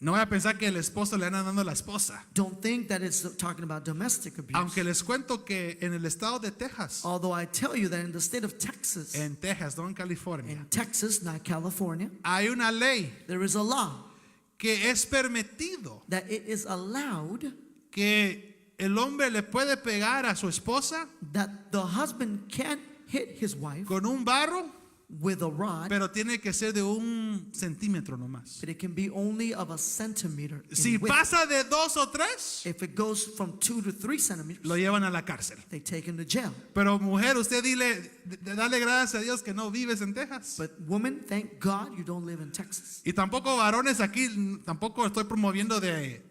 No voy a pensar que el esposo le anda dando a la esposa. Don't think that it's talking about domestic abuse. Aunque les cuento que en el estado de Texas, Although I tell you that in the state of Texas, en Texas, no en California, in Texas, not California, hay una ley there is a law que es permitido that it is allowed que el hombre le puede pegar a su esposa that the husband can hit his wife con un barro, with a rod, pero tiene que ser de 1 centímetro nomás. but it can be only of a centimeter in Si width. pasa de 2 o 3, If it goes from 2 to 3 centimeters, lo llevan a la cárcel. they take him to jail. Pero mujer, usted dale gracias a Dios que no vives en Texas. But woman, thank God you don't live in Texas. Y tampoco varones aquí, tampoco estoy promoviendo de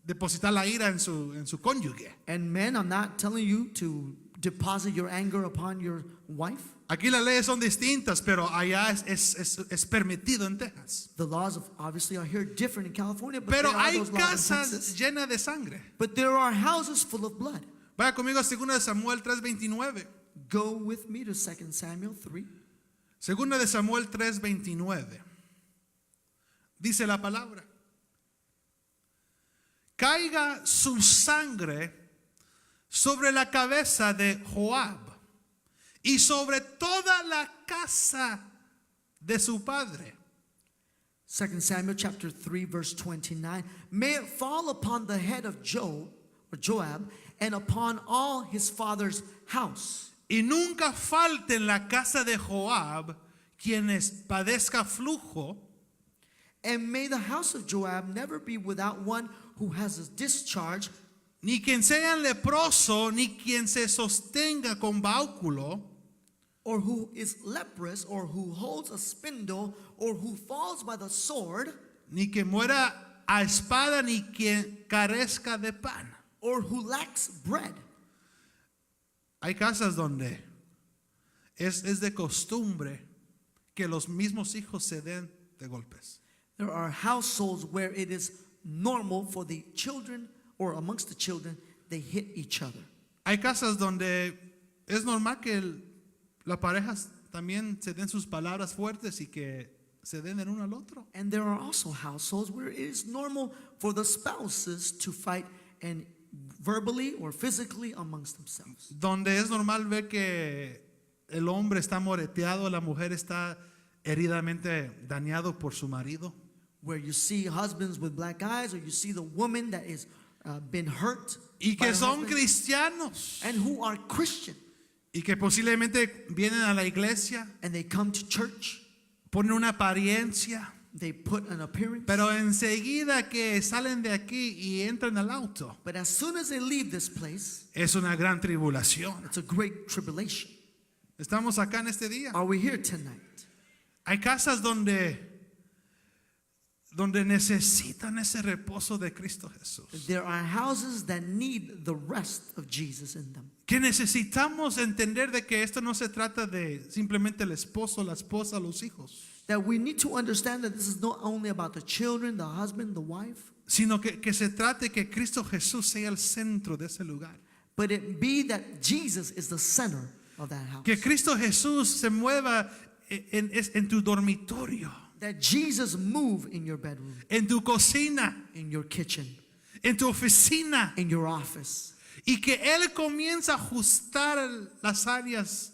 depositar la ira en su cónyuge. And men, I'm not telling you to deposit your anger upon your wife. Aquí las leyes son distintas, pero allá es permitido en Texas. The laws obviously are here different in California, but Pero there are hay those laws in casas Texas. llenas de sangre. But there are houses full of blood. Vaya conmigo a 2 de Samuel 3:29. Go with me to 2 Samuel 3. 2 de Samuel 3:29. Dice la palabra: caiga su sangre sobre la cabeza de Joab y sobre toda la casa de su padre. 2 Samuel chapter 3 verse 29. May it fall upon the head of Joab and upon all his father's house. Y nunca falte en la casa de Joab quienes padezca flujo, And may the house of Joab never be without one who has a discharge, ni quien sea leproso, ni quien se sostenga con báculo, or who is leprous, or who holds a spindle, or who falls by the sword, ni que muera a espada, ni quien carezca de pan. or who lacks bread. Hay casas donde es de costumbre que los mismos hijos se den de golpes. There are households where it is normal for the children, or amongst the children, they hit each other. Hay casas donde es normal que la pareja también se den sus palabras fuertes y que se den el uno al otro. And there are also households where it is normal for the spouses to fight, and verbally or physically amongst themselves. Donde es normal ver que el hombre está moreteado, la mujer está heridamente dañado por su marido. Where you see husbands with black eyes, or you see the woman that is been hurt Y by que her son husband, cristianos. and who are Christian, Y que posiblemente vienen a la iglesia, and they come to church, ponen una apariencia, they put an appearance, pero enseguida que salen de aquí y entran al auto, but as soon as they leave this place, es una gran tribulación. it's a great tribulation. Estamos acá en este día. Are we here tonight? Hay casas donde necesitan ese reposo de Cristo Jesús. There are houses that need the rest of Jesus in them. Que necesitamos entender de que esto no se trata de simplemente el esposo, la esposa, los hijos, That we need to understand that this is not only about the children, the husband, the wife, sino que se trate que Cristo Jesús sea el centro de ese lugar. but it be that Jesus is the center of that house. Que Cristo Jesús se mueva en tu dormitorio, That Jesus move in your bedroom, en tu cocina, in your kitchen, en tu oficina, in your office. y que Él comienza a ajustar las áreas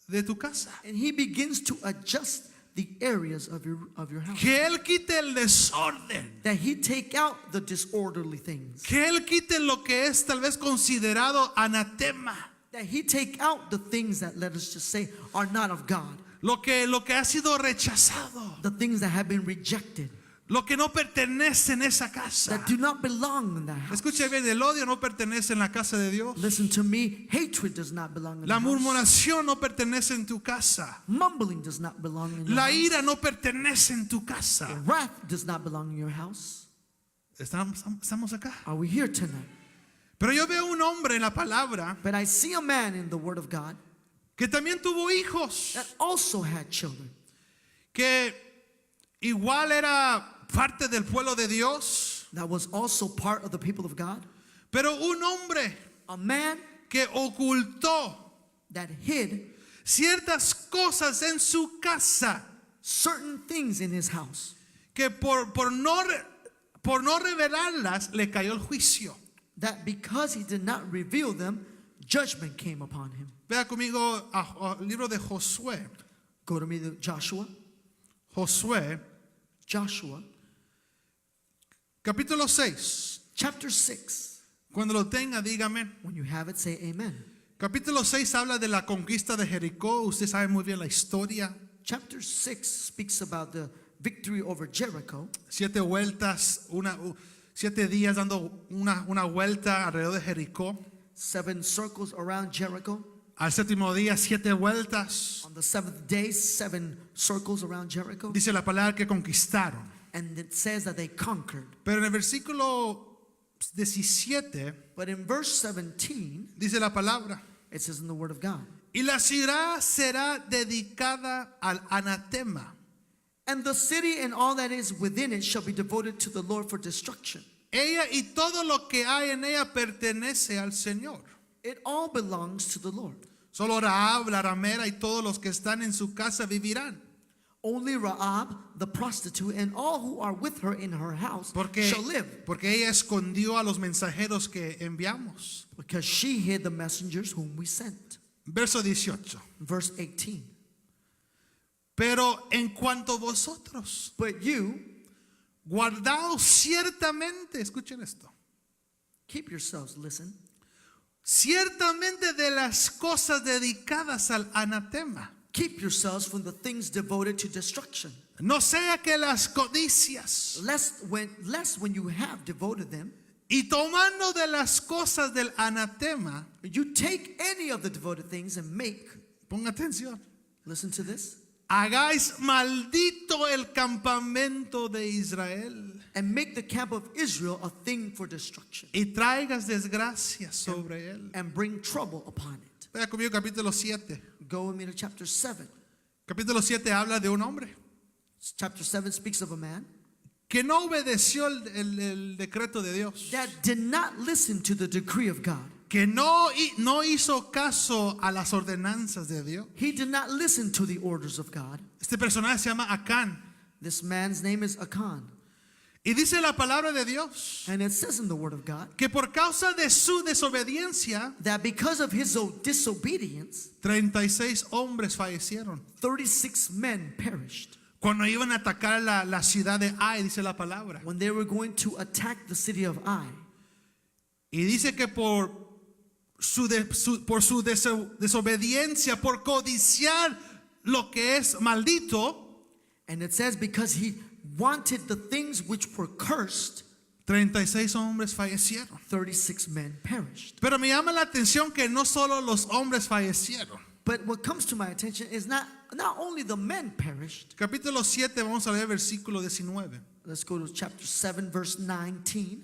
de tu casa. And he begins to adjust the areas of your house. Que Él quite el desorden. That he take out the disorderly things. Que Él quite lo que es tal vez considerado anatema. That he take out the things that, let us just say, are not of God. Lo que ha sido rechazado. The things that have been rejected. Lo que no pertenece en esa casa. That do not belong in that house. Escuche bien, el odio no pertenece en la casa de Dios. Listen to me. Hatred does not belong in La the house. murmuración no pertenece en tu casa. Mumbling does not belong in your La house. ira no pertenece en tu casa. Wrath does not belong in your house. Estamos acá. Are we here tonight? Pero yo veo un hombre en la palabra But I see a man in the Word of God que también tuvo hijos. that also had children. Que igual era parte del pueblo de Dios. That was also part of the people of God. Pero un hombre A man que ocultó that hid ciertas cosas en su casa, certain things in his house. que por no revelarlas le cayó el juicio. That because he did not reveal them, judgment came upon him. Vea conmigo al libro de Josué. Go to me to Joshua. Josué, Joshua, capítulo 6. chapter 6. Cuando lo tenga, dígame. When you have it, say amen. Capítulo 6 habla de la conquista de Jericó. Usted sabe muy bien la historia. Chapter 6 speaks about the victory over Jericho. 7 vueltas, 7 días dando una vuelta alrededor de Jericó. 7 circles around Jericho. Al séptimo día, 7 vueltas. On the 7th day, 7 circles around Jericho. Dice la palabra que conquistaron. And it says that they conquered. Pero en el versículo 17 But in verse 17, dice la palabra: it says in the Word of God, y la ciudad será dedicada al anatema. and the city and all that is within it shall be devoted to the Lord for destruction. Ella y todo lo que hay en ella pertenece al Señor. It all belongs to the Lord. Solo Rahab, la ramera, y todos los que están en su casa vivirán. Only Rahab, the prostitute, and all who are with her in her house shall live. Porque ella escondió a los mensajeros que enviamos. Because she hid the messengers whom we sent. Verso 18. Verse 18. Pero en cuanto vosotros, But you, guardaos ciertamente, escuchen esto, keep yourselves, listen, ciertamente de las cosas dedicadas al anatema. keep yourselves from the things devoted to destruction. No sea que las codicias Lest when you have devoted them, y tomando de las cosas del anatema, you take any of the devoted things and make ponga atención. Listen to this. Hagáis maldito el campamento de Israel And make the camp of Israel a thing for destruction. y traigas desgracia sobre él. And bring trouble upon it. Vea conmigo capítulo 7. Go with me to chapter 7. Capítulo 7 habla de un hombre Chapter 7 speaks of a man que no obedeció el decreto de Dios, that did not listen to the decree of God. que no hizo caso a las ordenanzas de Dios. He did not listen to the orders of God. Este personaje se llama Acán. This man's name is Achan. Y dice la palabra de Dios And it says in the word of God que por causa de su desobediencia, that because of his disobedience, 36 hombres fallecieron. 36 men perished Cuando iban a atacar la ciudad de Ai, dice la palabra. when they were going to attack the city of Ai. Y dice que por su desobediencia, por codiciar lo que es maldito, And it says because he wanted the things which were cursed, 36 hombres fallecieron. 36 men perished. Pero me llama la atención que no solo los hombres fallecieron. But what comes to my attention is not only the men perished. Capítulo 7, vamos a leer versículo 19. Let's go to chapter 7, verse 19.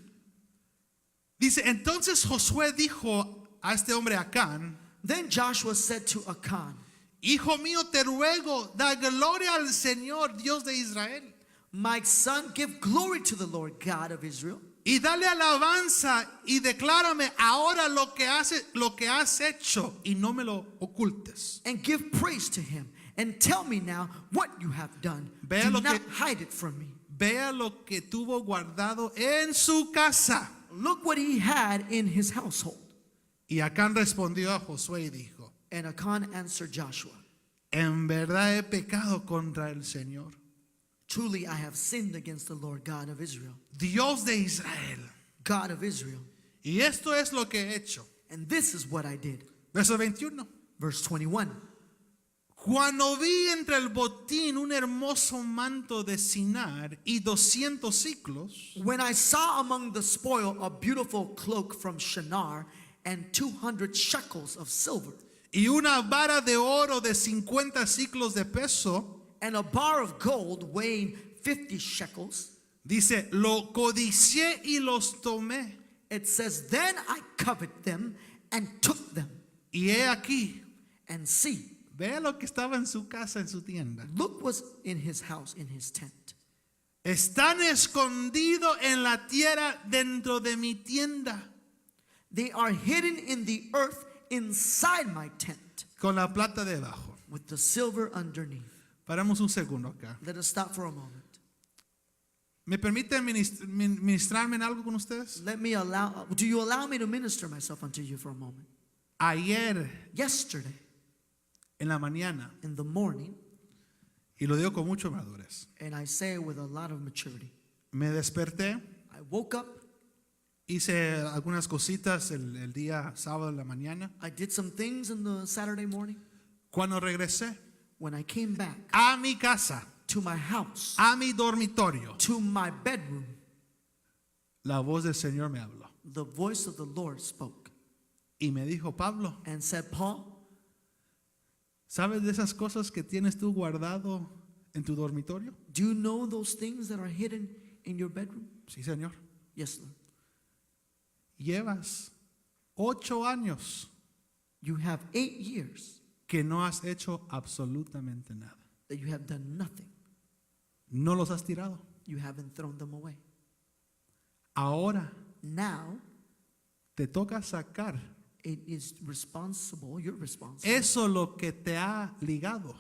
Dice, entonces Josué dijo a este hombre Acán, Then Joshua said to Achan, hijo mío, te ruego, da gloria al Señor, Dios de Israel, My son, give glory to the Lord God of Israel, y dale alabanza y declárame ahora lo que has hecho y no me lo ocultes. and give praise to him, and tell me now what you have done. Vea Do lo not que- hide it from me. Vea lo que tuvo guardado en su casa. Look what he had in his household. Y Acán respondió a Josué y dijo, And Achan answered Joshua, en verdad he pecado contra el Señor, Truly I have sinned against the Lord God of Israel, Dios de Israel. God of Israel, Y esto es lo que he hecho. and this is what I did. Verso 21. Verse 21. Cuando vi entre el botín un hermoso manto de Sinar y 200 ciclos, When I saw among the spoil a beautiful cloak from Shinar and 200 shekels of silver, y una vara de oro de 50 ciclos de peso, and a bar of gold weighing 50 shekels, dice, lo codicié y los tomé. it says, Then I coveted them and took them. Y he aquí, And see, vea lo que estaba en su casa, en su tienda. look what's in his house, in his tent. Están escondidos en la tierra dentro de mi tienda, They are hidden in the earth inside my tent, con la plata debajo. with the silver underneath. Paramos un segundo acá. Let us stop for a moment. ¿Me permite ministrarme en algo con ustedes? Do you allow me to minister myself unto you for a moment? Ayer Yesterday, en la mañana, in the morning, y lo digo con mucha madurez, and I say it with a lot of maturity, me desperté, I woke up, hice algunas cositas el día sábado en la mañana. I did some things in the Saturday morning. Cuando regresé When I came back a mi casa, to my house, a mi dormitorio, to my bedroom, la voz del Señor me habló the voice of the Lord spoke y me dijo, Pablo, and said, Paul, ¿sabes de esas cosas que tienes tú guardado en tu dormitorio? do you know those things that are hidden in your bedroom? Sí, Señor. Yes, Lord. Llevas 8 años You have 8 years que no has hecho absolutamente nada. that you have done nothing. No los has tirado. You haven't thrown them away. Ahora Now, te toca sacar it is responsible, you're responsible. eso lo que te ha ligado.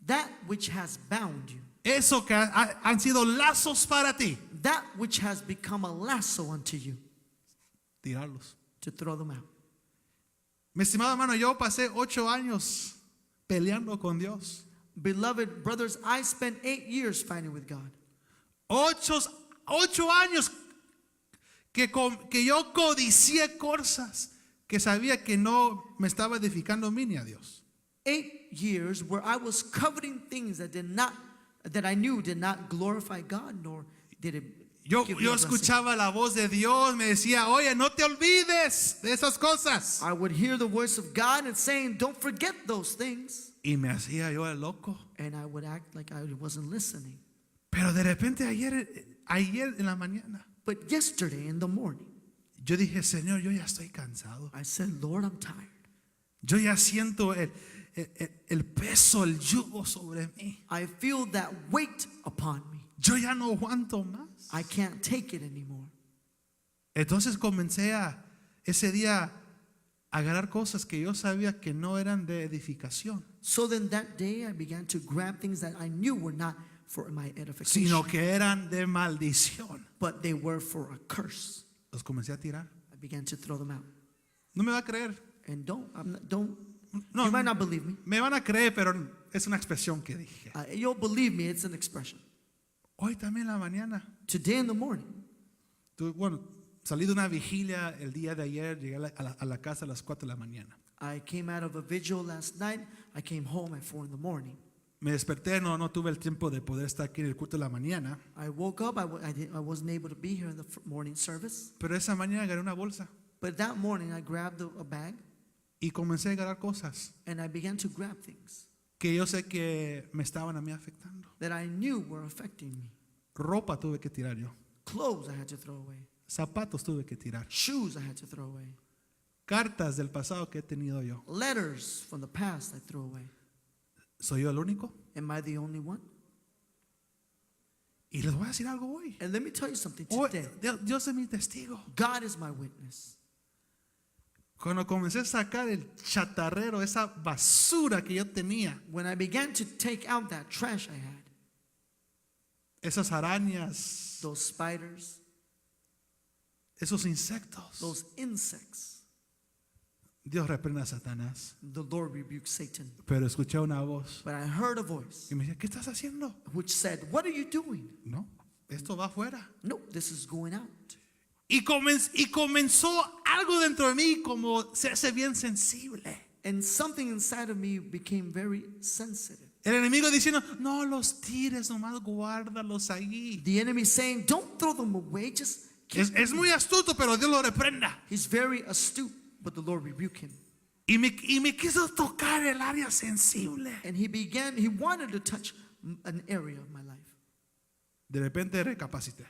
That which has bound you, Eso que han sido lazos para ti. that which has become a lasso unto you, Tirarlos. to throw them out. Mi estimado hermano, yo pasé 8 años peleando con Dios. Beloved brothers, I spent 8 years fighting with God. 8 años que yo codicié cosas que sabía que no me estaba edificando a mí ni a Dios. 8 years where I was coveting things that I knew did not glorify God, nor did it Yo give you a blessing. escuchaba la voz de Dios, me decía, oye, no te olvides de esas cosas. I would hear the voice of God and saying, don't forget those things. Y me hacía yo el loco. And I would act like I wasn't listening. Pero de repente ayer en la mañana, But yesterday in the morning, yo dije, Señor, yo ya estoy cansado. I said, Lord, I'm tired. Yo ya siento el peso, el yugo sobre mí. I feel that weight upon me. Yo ya no aguanto más. I can't take it anymore. Entonces comencé ese día a agarrar cosas que yo sabía que no eran de edificación, So then that day I began to grab things that I knew were not for my edification, sino que eran de maldición. but they were for a curse. Los comencé a tirar. I began to throw them out. No me va a creer. And don't, No, you might not believe me. me van a creer, pero es una expresión que dije. You'll believe me, it's an expression. Hoy también en la mañana, Today in the morning, salí de una vigilia el día de ayer, llegué a la casa a las 4 de la mañana. I came out of a vigil last night. I came home at 4 in the morning. Me desperté, no tuve el tiempo de poder estar aquí en el culto de la mañana, I woke up. I wasn't able to be here in the morning service. pero esa mañana agarré una bolsa But that morning I grabbed a bag y comencé a agarrar cosas and I began to grab things que yo sé que me estaban a mí afectando. that I knew were affecting me. Ropa tuve que tirar yo, Clothes I had to throw away. zapatos tuve que tirar, Shoes I had to throw away. cartas del pasado que he tenido yo. Letters from the past I threw away. ¿Soy yo el único? Am I the only one? Y les voy a decir algo hoy. And let me tell you something Hoy, today. Dios es mi testigo. God is my witness. Cuando comencé a sacar el chatarrero, esa basura que yo tenía, When I began to take out that trash I had, esas arañas, those spiders, esos insectos, those insects, Dios reprenda a Satanás. the Lord rebuked Satan. Pero escuché una voz But I heard a voice y me decía, ¿qué estás haciendo? which said, what are you doing? No, esto va afuera. No, this is going out. Y comenzó algo dentro de mí como se hace bien sensible. And something inside of me became very sensitive. El enemigo diciendo, no los tires, nomás guárdalos ahí. The enemy saying, don't throw them away, just keep Es muy astuto, pero Dios lo reprenda. He's very astute, but the Lord rebuked him. Y me quiso tocar el área sensible. And he wanted to touch an area of my life. De repente recapacité.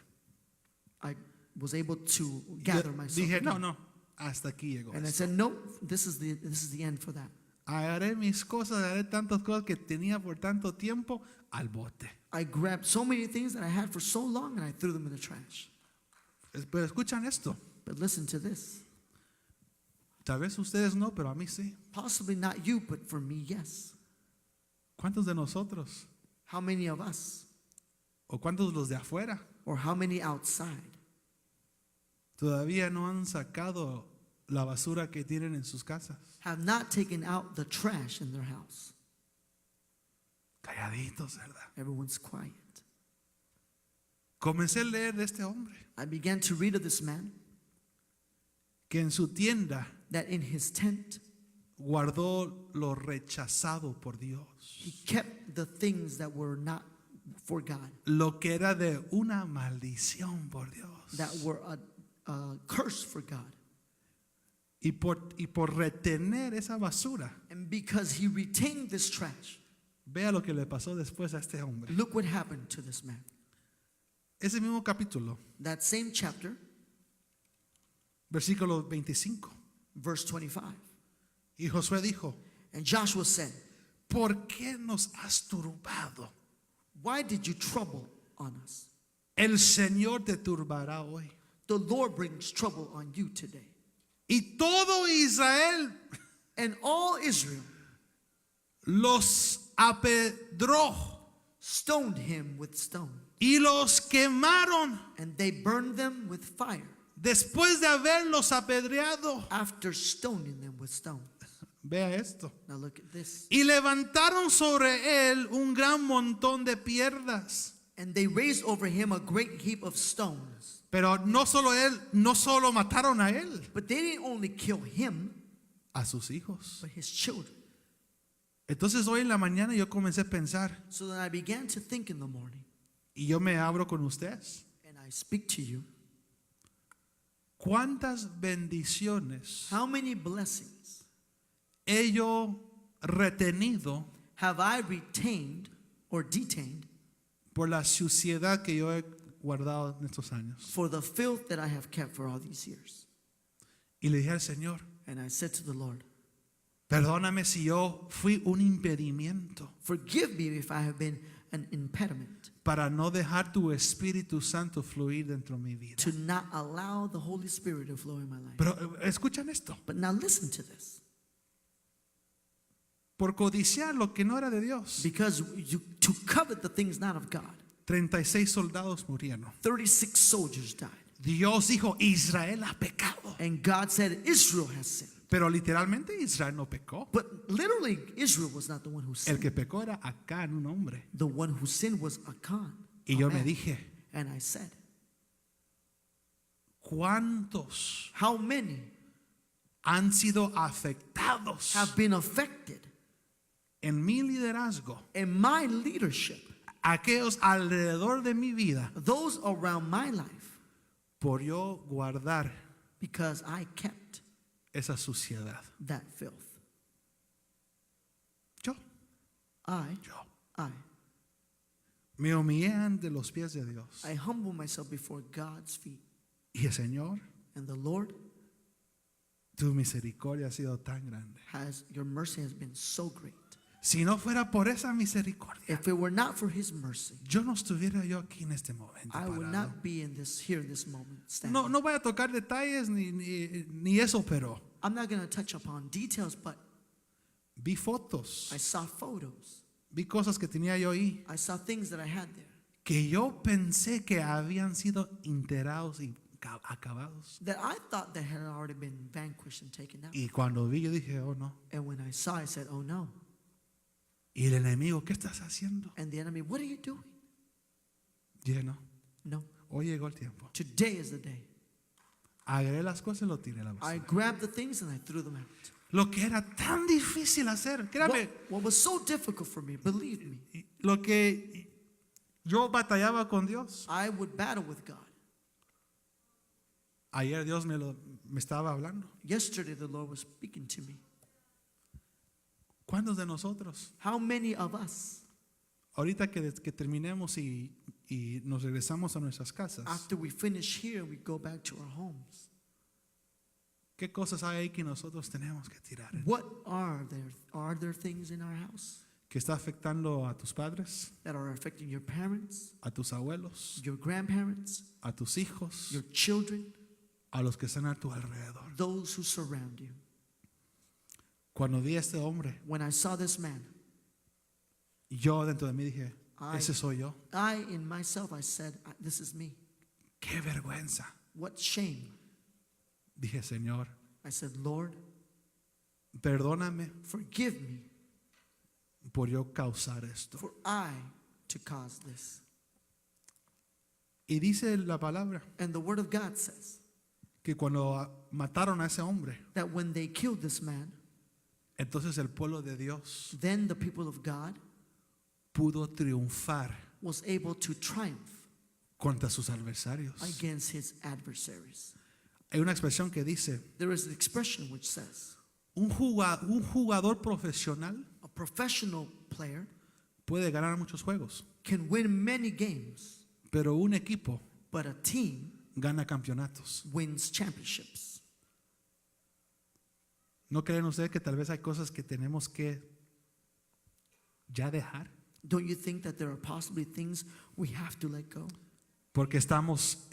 I was able to gather myself. Dije, no, again. hasta aquí llegó. And I esto. said, no, this is the end for that. Agarré mis cosas, agarré tantas cosas que tenía por tanto tiempo al bote. I grabbed so many things that I had for so long and I threw them in the trash. Pero escuchan esto. But listen to this. Tal vez ustedes no, pero a mí sí. Possibly not you, but for me, yes. ¿Cuántos de nosotros? How many of us, ¿O cuántos los de afuera? or how many outside, Todavía no han sacado la basura que tienen en sus casas. have not taken out the trash in their house? Calladitos, ¿verdad? Everyone's quiet. Comencé a leer de este hombre I began to read of this man que en su tienda that in his tent guardó lo rechazado por Dios. he kept the things that were not for God, Lo que era de una maldición por Dios. that were a curse for God. Y por retener esa basura, And because he retained this trash, vea lo que le pasó después a este hombre. look what happened to this man. Ese mismo capítulo, That same chapter, versículo 25. verse 25. Y Josué dijo, And Joshua said, ¿por qué nos has turbado? why did you trouble on us? El Señor te turbará hoy. The Lord brings trouble on you today. Y todo Israel And all Israel los apedró stoned him with stone, y los quemaron and they burned them with fire después de haberlos apedreado. after stoning them with stone. Vea esto. Now look at this. Y levantaron sobre él un gran montón de piedras. And they raised over him a great heap of stones. Pero no solo mataron a él, But they didn't only kill him, a sus hijos. but his children. Entonces hoy en la mañana yo comencé a pensar So then I began to think in the morning, y yo me abro con ustedes. and I I speak to you. ¿Cuántas bendiciones How many blessings he yo retenido have I retained or detained por la suciedad que yo he guardado en estos años? for the filth that I have kept for all these years? Y le dije al Señor, And I said to the Lord, perdóname si yo fui un impedimento forgive me if I have been an impediment para no dejar tu Espíritu Santo fluir dentro de mi vida. to not allow the Holy Spirit to flow in my life. Pero escuchan esto, But now listen to this. por codiciar lo que no era de Dios, Because to covet the things not of God, 36 soldados murieron. 36 soldiers died. Dios dijo, Israel ha pecado. And God said, Israel has sinned. Pero literalmente Israel no pecó. But literally, Israel was not the one who El sinned. que pecó era Acán, un hombre. The one who sinned was Achan. Y a yo me man. dije, And I said, ¿cuántos how many han sido afectados have been affected en mi liderazgo? in my leadership, Aquellos alrededor de mi vida, those around my life, por yo guardar because I kept esa suciedad. that filth. Yo I me humillé ante los pies de Dios. I humble myself before God's feet. Y el Señor, And the Lord tu misericordia ha sido tan grande. your mercy has been so great. Si no fuera por esa misericordia, If it were not for his mercy, yo no estuviera yo aquí en este momento I would parado. not be here in this moment standing. No voy a tocar detalles ni eso, pero I'm not going to touch upon details, but vi fotos, I saw photos. vi cosas que tenía yo ahí, I saw things that I had there que yo pensé que habían sido enterrados y acabados. that I thought that had already been vanquished and taken out. Y cuando vi, yo dije, oh no. And when I saw, I said, oh no. Y el enemigo, ¿qué estás haciendo? And the enemy, what are you doing? Dije, no, No, hoy llegó el tiempo. today is the day. Agarré las cosas y lo tiré a la I basura. grabbed the things and I threw them out. Lo que era tan difícil hacer, créame, What was so difficult for me, believe me, lo que yo batallaba con Dios. I would battle with God. Ayer Dios me estaba hablando. Yesterday, the Lord was speaking to me. ¿Cuántos de nosotros? How many of us, Ahorita que terminemos y nos regresamos a nuestras casas, after we finish here, we go back to our homes? ¿qué cosas hay ahí que nosotros tenemos que tirar? What are there? Are there things in our house ¿Que está afectando a tus padres, that are affecting your parents, a tus abuelos, your grandparents, a tus hijos, your children, a los que están a tu alrededor? those who surround you? Cuando vi a este hombre, When I saw this man, yo dentro de mí dije, I- ese soy yo. I in myself, I said, this is me. ¡Qué vergüenza! What shame. Dije, Señor, I said, Lord, perdóname forgive me por yo causar esto. for I to cause this. Y dice la palabra And the word of God says que cuando mataron a ese hombre, that when they killed this man, entonces el pueblo de Dios then the people of God pudo triunfar was able to triumph contra sus adversarios. against his adversaries. Hay una expresión que dice, There is an expression which says, un jugador profesional a professional player puede ganar muchos juegos, can win many games, pero un equipo but a team gana campeonatos. wins championships. ¿No creen ustedes que tal vez hay cosas que tenemos que ya dejar? Don't you think that there are possibly things we have to let go? Porque estamos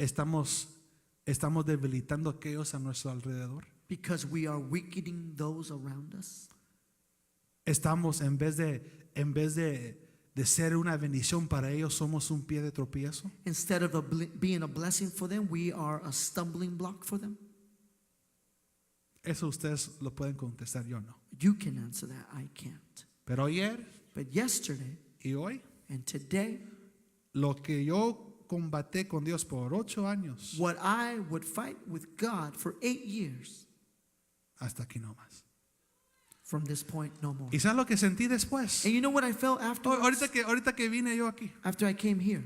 debilitando a aquellos a nuestro alrededor. Because we are weakening those around us. Estamos en vez de ser una bendición para ellos, somos un pie de tropiezo. Instead of being a blessing for them, we are a stumbling block for them. Eso ustedes lo pueden contestar, yo no. You can answer that. I can't. Pero ayer But yesterday y hoy, and today, lo que yo combaté con Dios por 8 años, what I would fight with God for 8 years, hasta aquí no más. from this point no more. ¿Y sabes lo que sentí después? And you know what I felt afterwards? Ahorita que vine yo aquí, After I came here,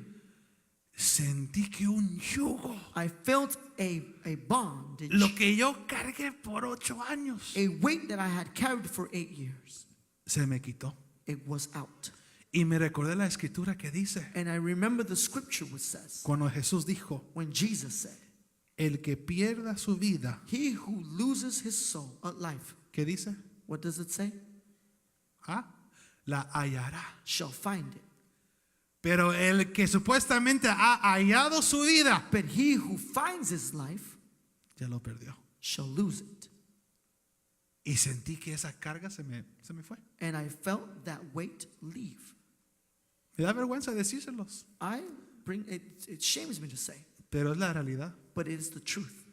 sentí que un yugo, I felt a bondage, lo que yo cargué por 8 años, a weight that I had carried for 8 years. se me quitó. It was out. Y me recordé la escritura que dice, And I remember the scripture which says, cuando Jesús dijo, when Jesus said, el que pierda su vida, he who loses his soul, life, ¿qué dice? what does it say? ¿Ah? La hallará. Shall find it. Pero el que supuestamente ha hallado su vida, But he who finds his life ya lo perdió. shall lose it. Y sentí que esa carga se me fue. And I felt that weight leave. Me da vergüenza decírselos, It shames me to say, pero es la realidad. but it is the truth.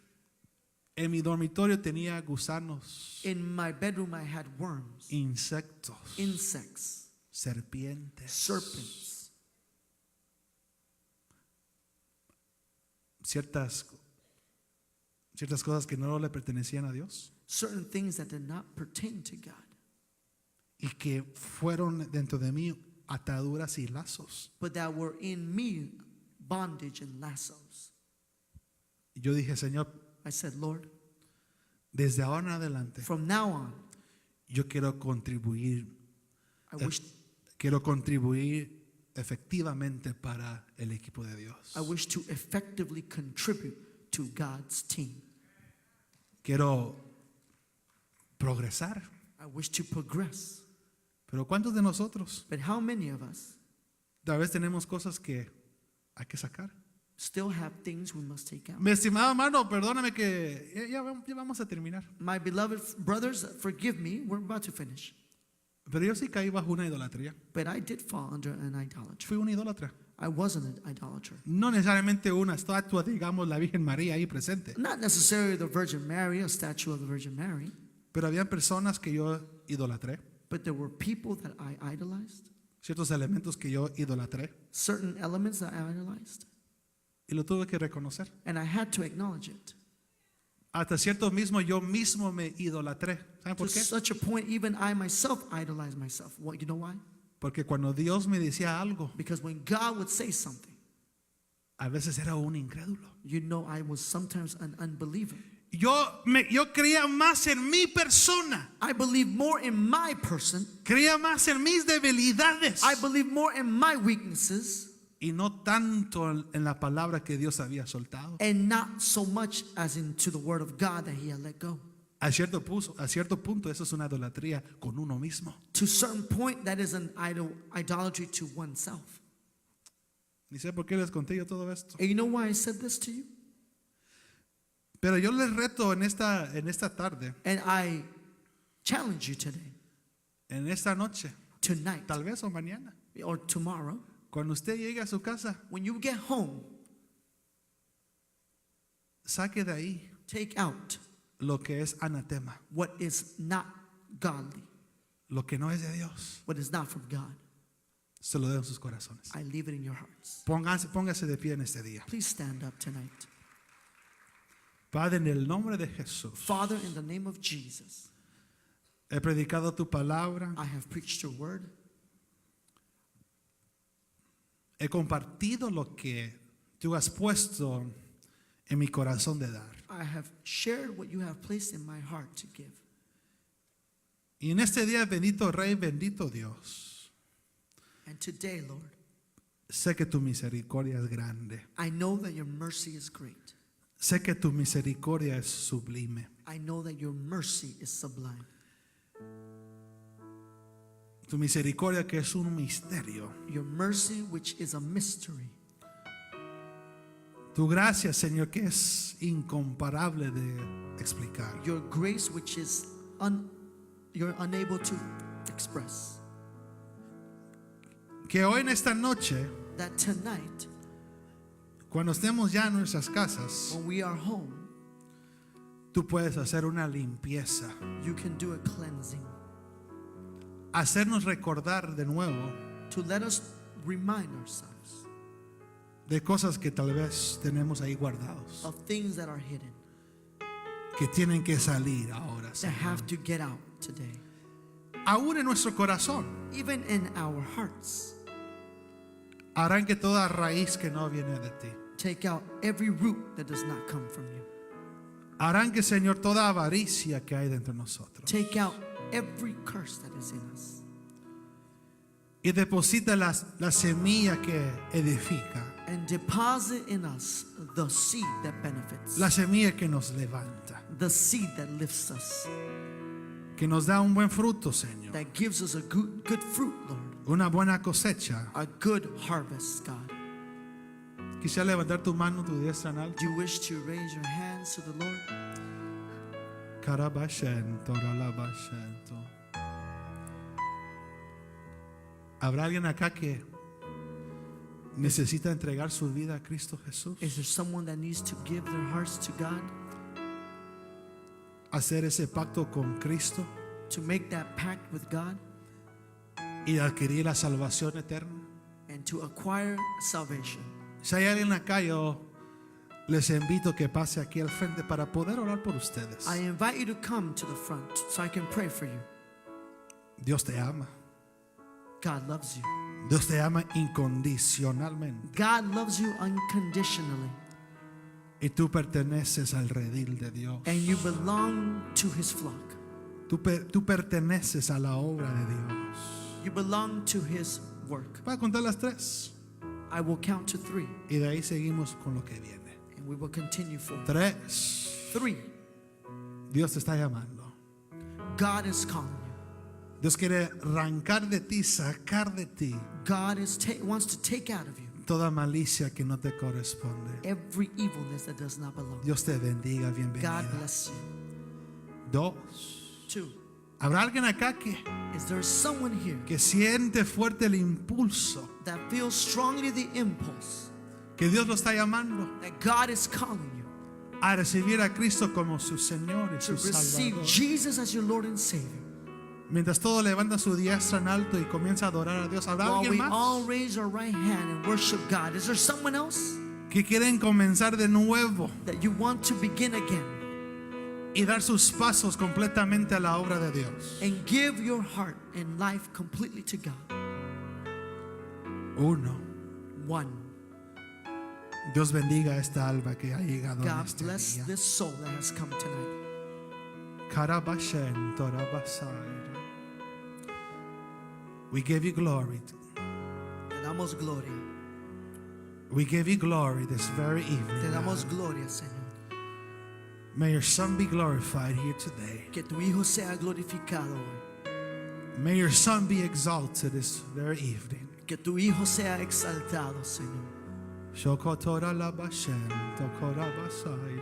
En mi dormitorio tenía gusanos, In my bedroom I had worms, insectos, insects, serpientes, serpents, ciertas cosas que no le pertenecían a Dios certain things that did not pertain to God, y que fueron dentro de mí ataduras y lazos. but that were in me bondage and lassos. Y yo dije, Señor, I said, Lord, desde ahora en adelante from now on, yo quiero contribuir I wish efectivamente para el equipo de Dios. to effectively contribute to God's team. Quiero progresar. I wish to progress. Pero ¿cuántos de nosotros But how many of us tal vez tenemos cosas que hay que sacar? still have things we must take out? Mi estimado hermano, perdóname que ya vamos a terminar. My beloved brothers, forgive me, we're about to finish. Pero yo sí caí bajo una idolatría. But I did fall under an idolatry. Fui un idólatra. I was an idolater. No necesariamente una estatua, digamos, la Virgen María ahí presente. Not necessarily the Virgin Mary, a statue of the Virgin Mary, Pero había personas que yo idolatré. but there were people that I idolized, Ciertos elementos que yo idolatré. certain elements that I idolized, Y lo tuve que reconocer. and I had to acknowledge it. Hasta cierto mismo yo mismo me idolatré. ¿Saben To por qué? such a point, even I myself idolized myself. Well, you know why? Porque cuando Dios me decía algo, Because when God would say something, a veces era un incrédulo. you know I was sometimes an unbeliever. Yo creía más en mi persona. I believe more in my person. Creía más en mis debilidades. I believe more in my weaknesses Y no tanto en la palabra que Dios había soltado. and not so much as into the word of God that he had let go. A cierto punto, eso es una idolatría con uno mismo. To a certain point, that is an idolatry to oneself. Ni sé por qué les conté yo todo esto. And you know why I said this to you? Pero yo les reto en esta tarde, And I challenge you today, en esta noche, tonight, tal vez o mañana, or tomorrow, cuando usted llegue a su casa, when you get home, saque de ahí take out lo que es anatema, what is not godly, lo que no es de Dios. what is not from God. Se lo dejo en sus corazones. I leave it in your hearts. Póngase de pie en este día. Please stand up tonight. Padre, en el nombre de Jesús, Father, in the name of Jesus, he predicado tu palabra, I have preached your word. he compartido lo que tú has puesto en mi corazón de dar. I have shared what you have placed in my heart to give. Y en este día, bendito Rey, bendito Dios, And today, Lord, sé que tu misericordia es grande. I know that your mercy is great. Sé que tu misericordia es sublime. I know that your mercy is sublime. Tu misericordia que es un misterio. Your mercy, which is a mystery. Tu gracia, Señor, que es incomparable de explicar. Your grace, which is you're unable to express. Que hoy en esta noche, That tonight, cuando estemos ya en nuestras casas, when we are home, tú puedes hacer una limpieza. you can do a cleansing Hacernos recordar de nuevo to let us remind ourselves de cosas que tal vez tenemos ahí guardados. of things that are hidden, Que tienen que salir ahora. that Señor. have to get out today. Aún en nuestro corazón. Even in our hearts, Arranque toda raíz que no viene de ti. Take out every root that does not come from you. Arranque, Señor, toda avaricia que hay dentro de nosotros. Take out every curse that is in us. Y deposita la semilla que edifica. And deposit in us the seed that benefits. La semilla que nos levanta. The seed that lifts us. Que nos da un buen fruto, Señor. That gives us a good fruit, Lord. Una buena cosecha. A good harvest, God. Quisiera levantar tu mano, tu diestra en alto. Do you wish to raise your hands to the Lord? Carabashento, ralabashento. ¿Habrá alguien acá que necesita entregar su vida a Cristo Jesús? Is there someone that needs to give their hearts to God? Hacer ese pacto con Cristo To make that pact with God y adquirir la salvación eterna. and to acquire salvation. Si hay alguien acá, yo les invito que pase aquí al frente para poder orar por ustedes. I invite you to come to the front so I can pray for you. Dios te ama. God loves you. Dios te ama incondicionalmente. God loves you unconditionally. Y tú perteneces al redil de Dios. And you belong to His flock. Tú perteneces a la obra de Dios. You belong to His work. Voy a contar las 3 I will count to 3 y de ahí seguimos con lo que viene. and we will continue forward. 3. 3. Dios te está llamando. God is calling you. Dios quiere arrancar de ti, sacar de ti God wants to take out of you toda malicia que no te corresponde. every evilness that does not belong. Dios te bendiga, God bienvenida. bless you. 2. 2. ¿Habrá alguien acá Is there someone here que siente fuerte el impulso that feels strongly the impulse que Dios lo está llamando that God is calling you a recibir a Cristo como su Señor y to su receive Salvador? Jesus as your Lord and Savior? Mientras todo levanta su diestra en alto y comienza a adorar a Dios, ¿habrá While alguien we más all raise our right hand and worship God, is there someone else que quieren comenzar de nuevo that you want to begin again y dar sus pasos completamente a la obra de Dios? and give your heart and life completely to God? 1. 1. Dios bendiga a esta alma que ha llegado en God este bless día. this soul that has come tonight. Karabashen, Torabasai. We give you glory. Te damos gloria. We give you glory this very Te evening. damos God. gloria, Señor. May your Son be glorified here today. Que tu Hijo sea glorificado hoy. May your Son be exalted this very evening. Que tu Hijo sea exaltado, Señor. Shokotora labashen, tokorabasai.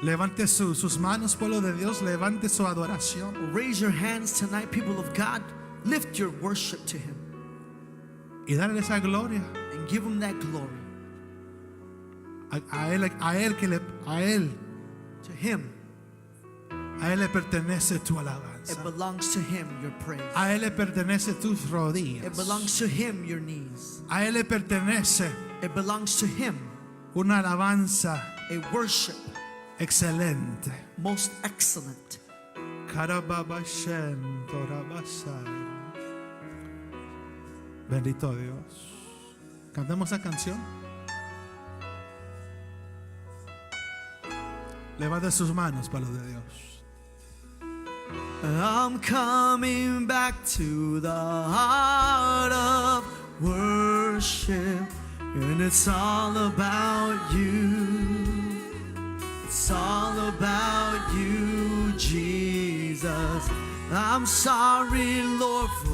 Levante sus manos, pueblo de Dios. Levante su adoración. Raise your hands tonight, people of God. Lift your worship to Him Y darle esa gloria and give Him that glory. To Him, a él le pertenece tu alabanza. it belongs to Him, your praise. A él le pertenece tus It rodillas. belongs to Him, your knees. A él le pertenece It belongs to Him, una alabanza a worship excelente. most excellent. Karababashen, torabasai. Bendito Dios. Cantemos esa canción. Levante sus manos, pueblo de Dios. I'm coming back to the heart of worship, and it's all about you. It's all about you, Jesus. I'm sorry, Lord, for